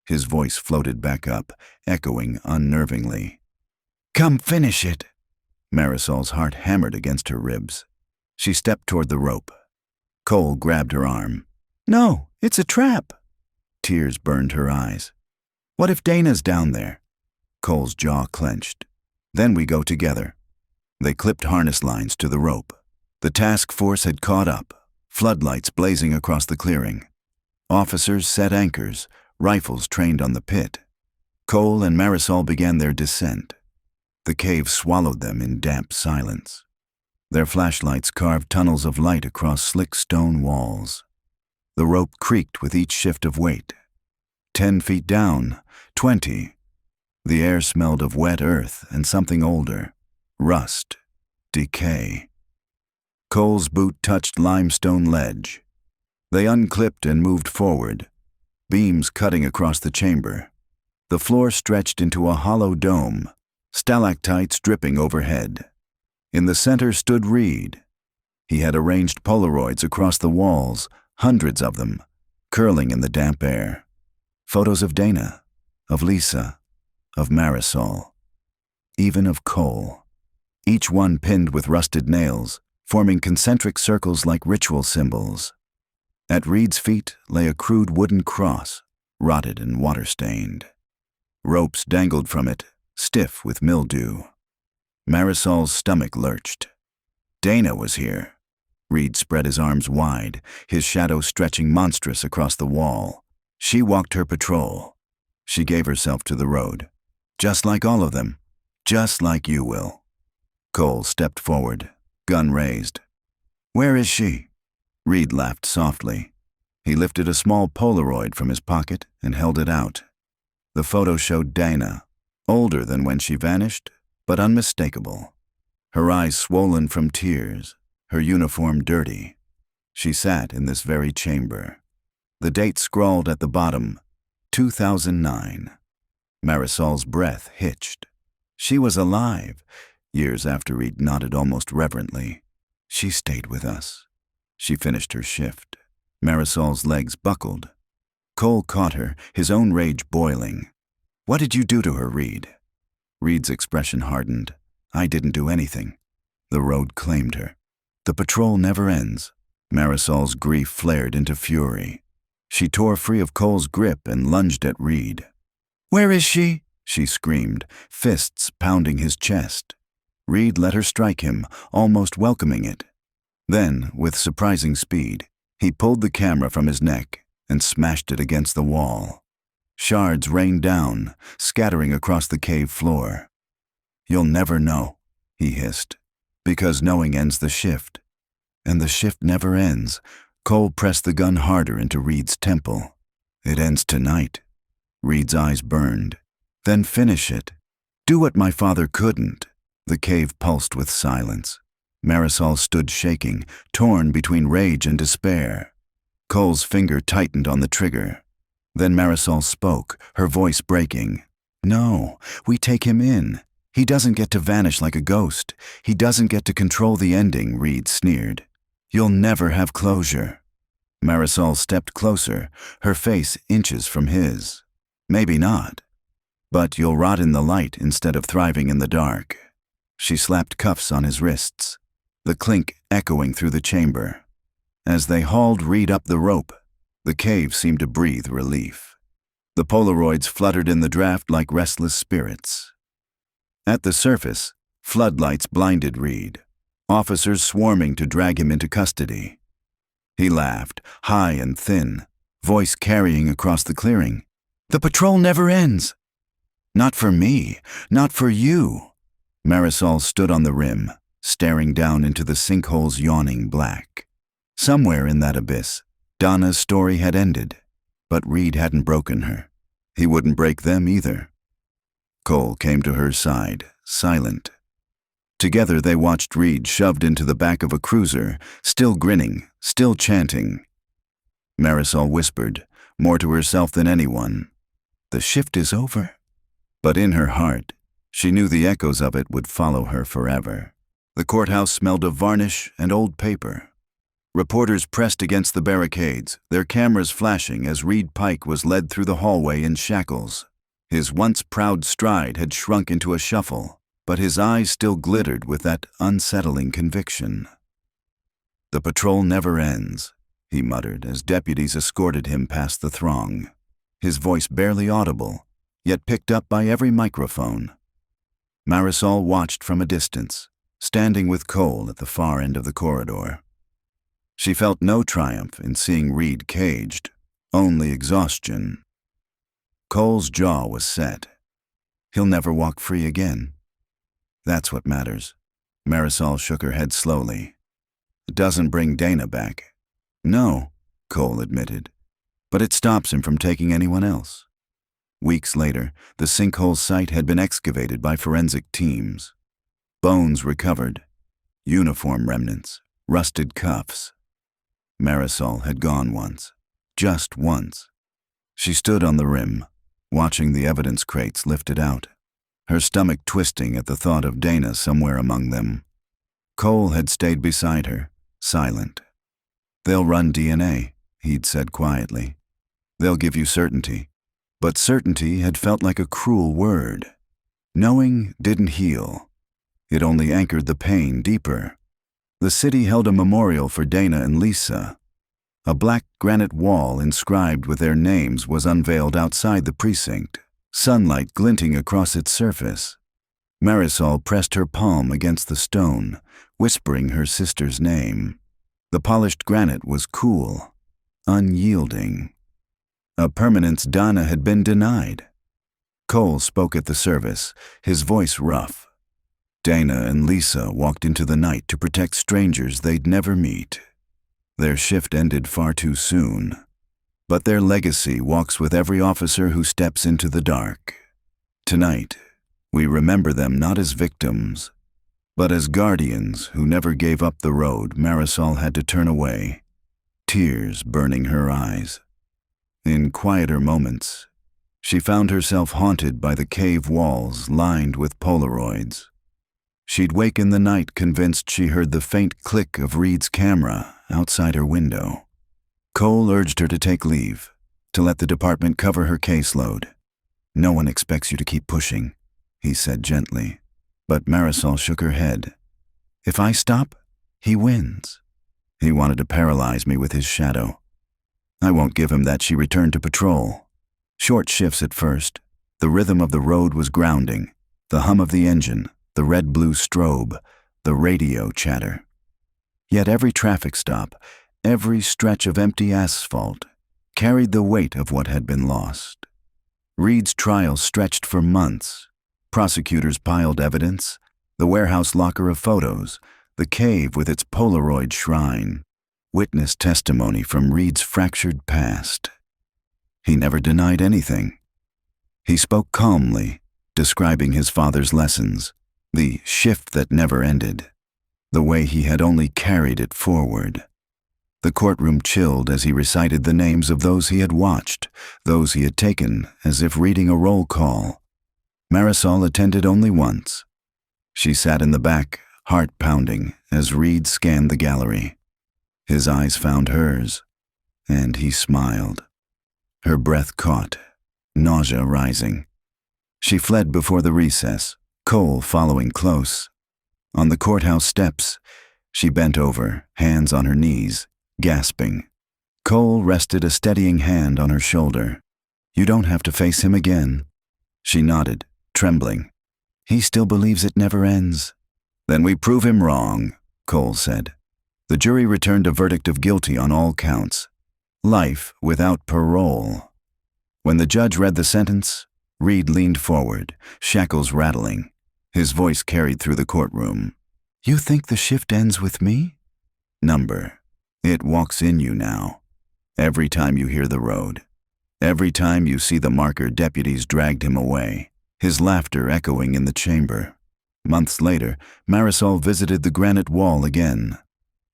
His voice floated back up, echoing unnervingly. Come finish it! Marisol's heart hammered against her ribs. She stepped toward the rope. Cole grabbed her arm. No, it's a trap! Tears burned her eyes. What if Dana's down there? Cole's jaw clenched. Then we go together. They clipped harness lines to the rope. The task force had caught up, floodlights blazing across the clearing. Officers set anchors, rifles trained on the pit. Cole and Marisol began their descent. The cave swallowed them in damp silence. Their flashlights carved tunnels of light across slick stone walls. The rope creaked with each shift of weight. 10 feet down, 20. The air smelled of wet earth and something older, rust, decay. Cole's boot touched limestone ledge. They unclipped and moved forward, beams cutting across the chamber. The floor stretched into a hollow dome, stalactites dripping overhead. In the center stood Reed. He had arranged Polaroids across the walls, hundreds of them, curling in the damp air. Photos of Dana, of Lisa, of Marisol, even of Cole. Each one pinned with rusted nails, forming concentric circles like ritual symbols. At Reed's feet lay a crude wooden cross, rotted and water-stained. Ropes dangled from it, stiff with mildew. Marisol's stomach lurched. Dana was here. Reed spread his arms wide, his shadow stretching monstrous across the wall. She walked her patrol. She gave herself to the road. Just like all of them. Just like you will. Cole stepped forward, gun raised. Where is she? Reed laughed softly. He lifted a small Polaroid from his pocket and held it out. The photo showed Dana, older than when she vanished, but unmistakable. Her eyes swollen from tears, her uniform dirty. She sat in this very chamber. The date scrawled at the bottom, 2009. Marisol's breath hitched. She was alive. Years after, Reed nodded almost reverently. She stayed with us. She finished her shift. Marisol's legs buckled. Cole caught her, his own rage boiling. What did you do to her, Reed? Reed's expression hardened. I didn't do anything. The road claimed her. The patrol never ends. Marisol's grief flared into fury. She tore free of Cole's grip and lunged at Reed. Where is she? She screamed, fists pounding his chest. Reed let her strike him, almost welcoming it. Then, with surprising speed, he pulled the camera from his neck and smashed it against the wall. Shards rained down, scattering across the cave floor. You'll never know, he hissed, because knowing ends the shift. And the shift never ends. Cole pressed the gun harder into Reed's temple. It ends tonight. Reed's eyes burned. Then finish it. Do what my father couldn't. The cave pulsed with silence. Marisol stood shaking, torn between rage and despair. Cole's finger tightened on the trigger. Then Marisol spoke, her voice breaking. No, we take him in. He doesn't get to vanish like a ghost. He doesn't get to control the ending, Reed sneered. You'll never have closure. Marisol stepped closer, her face inches from his. Maybe not. But you'll rot in the light instead of thriving in the dark. She slapped cuffs on his wrists, the clink echoing through the chamber. As they hauled Reed up the rope, the cave seemed to breathe relief. The Polaroids fluttered in the draft like restless spirits. At the surface, floodlights blinded Reed, officers swarming to drag him into custody. He laughed, high and thin, voice carrying across the clearing. The patrol never ends. Not for me, not for you. Marisol stood on the rim, staring down into the sinkhole's yawning black. Somewhere in that abyss, Donna's story had ended, but Reed hadn't broken her. He wouldn't break them either. Cole came to her side, silent. Together they watched Reed shoved into the back of a cruiser, still grinning, still chanting. Marisol whispered, more to herself than anyone, "The shift is over." But in her heart, she knew the echoes of it would follow her forever. The courthouse smelled of varnish and old paper. Reporters pressed against the barricades, their cameras flashing as Reed Pike was led through the hallway in shackles. His once proud stride had shrunk into a shuffle, but his eyes still glittered with that unsettling conviction. The patrol never ends, he muttered as deputies escorted him past the throng, his voice barely audible, yet picked up by every microphone. Marisol watched from a distance, standing with Cole at the far end of the corridor. She felt no triumph in seeing Reed caged, only exhaustion. Cole's jaw was set. He'll never walk free again. That's what matters. Marisol shook her head slowly. It doesn't bring Dana back. No, Cole admitted, but it stops him from taking anyone else. Weeks later, the sinkhole site had been excavated by forensic teams. Bones recovered, uniform remnants, rusted cuffs. Marisol had gone once, just once. She stood on the rim, watching the evidence crates lifted out, her stomach twisting at the thought of Dana somewhere among them. Cole had stayed beside her, silent. They'll run DNA, he'd said quietly. They'll give you certainty. But certainty had felt like a cruel word. Knowing didn't heal. It only anchored the pain deeper. The city held a memorial for Dana and Lisa. A black granite wall inscribed with their names was unveiled outside the precinct, sunlight glinting across its surface. Marisol pressed her palm against the stone, whispering her sister's name. The polished granite was cool, unyielding. A permanence Dana had been denied. Cole spoke at the service, his voice rough. Dana and Lisa walked into the night to protect strangers they'd never meet. Their shift ended far too soon, but their legacy walks with every officer who steps into the dark. Tonight, we remember them not as victims, but as guardians who never gave up the road Marisol had to turn away, tears burning her eyes. In quieter moments, she found herself haunted by the cave walls lined with Polaroids. She'd wake in the night convinced she heard the faint click of Reed's camera outside her window. Cole urged her to take leave, to let the department cover her caseload. "No one expects you to keep pushing," he said gently, but Marisol shook her head. "If I stop, he wins." He wanted to paralyze me with his shadow. I won't give him that. She returned to patrol. Short shifts at first. The rhythm of the road was grounding, the hum of the engine, the red-blue strobe, the radio chatter. Yet every traffic stop, every stretch of empty asphalt, carried the weight of what had been lost. Reed's trial stretched for months. Prosecutors piled evidence, the warehouse locker of photos, the cave with its Polaroid shrine, witness testimony from Reed's fractured past. He never denied anything. He spoke calmly, describing his father's lessons, the shift that never ended, the way he had only carried it forward. The courtroom chilled as he recited the names of those he had watched, those he had taken as if reading a roll call. Marisol attended only once. She sat in the back, heart pounding, as Reed scanned the gallery. His eyes found hers, and he smiled. Her breath caught, nausea rising. She fled before the recess, Cole following close. On the courthouse steps, she bent over, hands on her knees, gasping. Cole rested a steadying hand on her shoulder. "You don't have to face him again." She nodded, trembling. "He still believes it never ends." "Then we prove him wrong," Cole said. The jury returned a verdict of guilty on all counts. Life without parole. When the judge read the sentence, Reed leaned forward, shackles rattling. His voice carried through the courtroom. "You think the shift ends with me?" "Number. It walks in you now. Every time you hear the road. Every time you see the marker deputies dragged him away, his laughter echoing in the chamber." Months later, Marisol visited the granite wall again.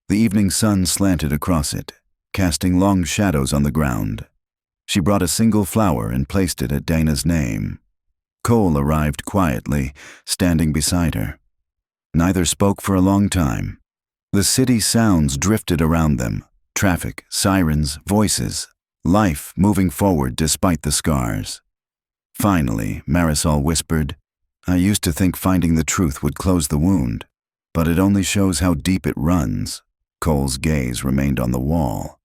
The evening sun slanted across it, casting long shadows on the ground. She brought a single flower and placed it at Dana's name. Cole arrived quietly, standing beside her. Neither spoke for a long time. The city sounds drifted around them, traffic, sirens, voices, life moving forward despite the scars. Finally, Marisol whispered, "I used to think finding the truth would close the wound, but it only shows how deep it runs." Cole's gaze remained on the wall.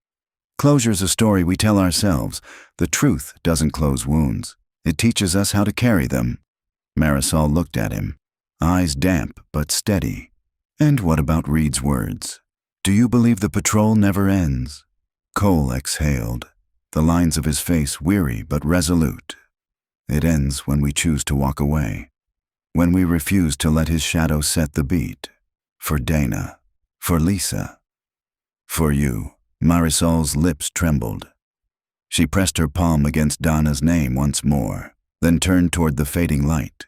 "Closure's a story we tell ourselves. The truth doesn't close wounds. It teaches us how to carry them." Marisol looked at him, eyes damp but steady. "And what about Reed's words? Do you believe the patrol never ends?" Cole exhaled, the lines of his face weary but resolute. "It ends when we choose to walk away, when we refuse to let his shadow set the beat. For Dana, for Lisa, for you." Marisol's lips trembled. She pressed her palm against Dana's name once more, then turned toward the fading light.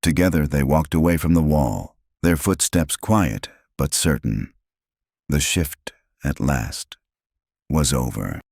Together they walked away from the wall, their footsteps quiet but certain. The shift, at last, was over.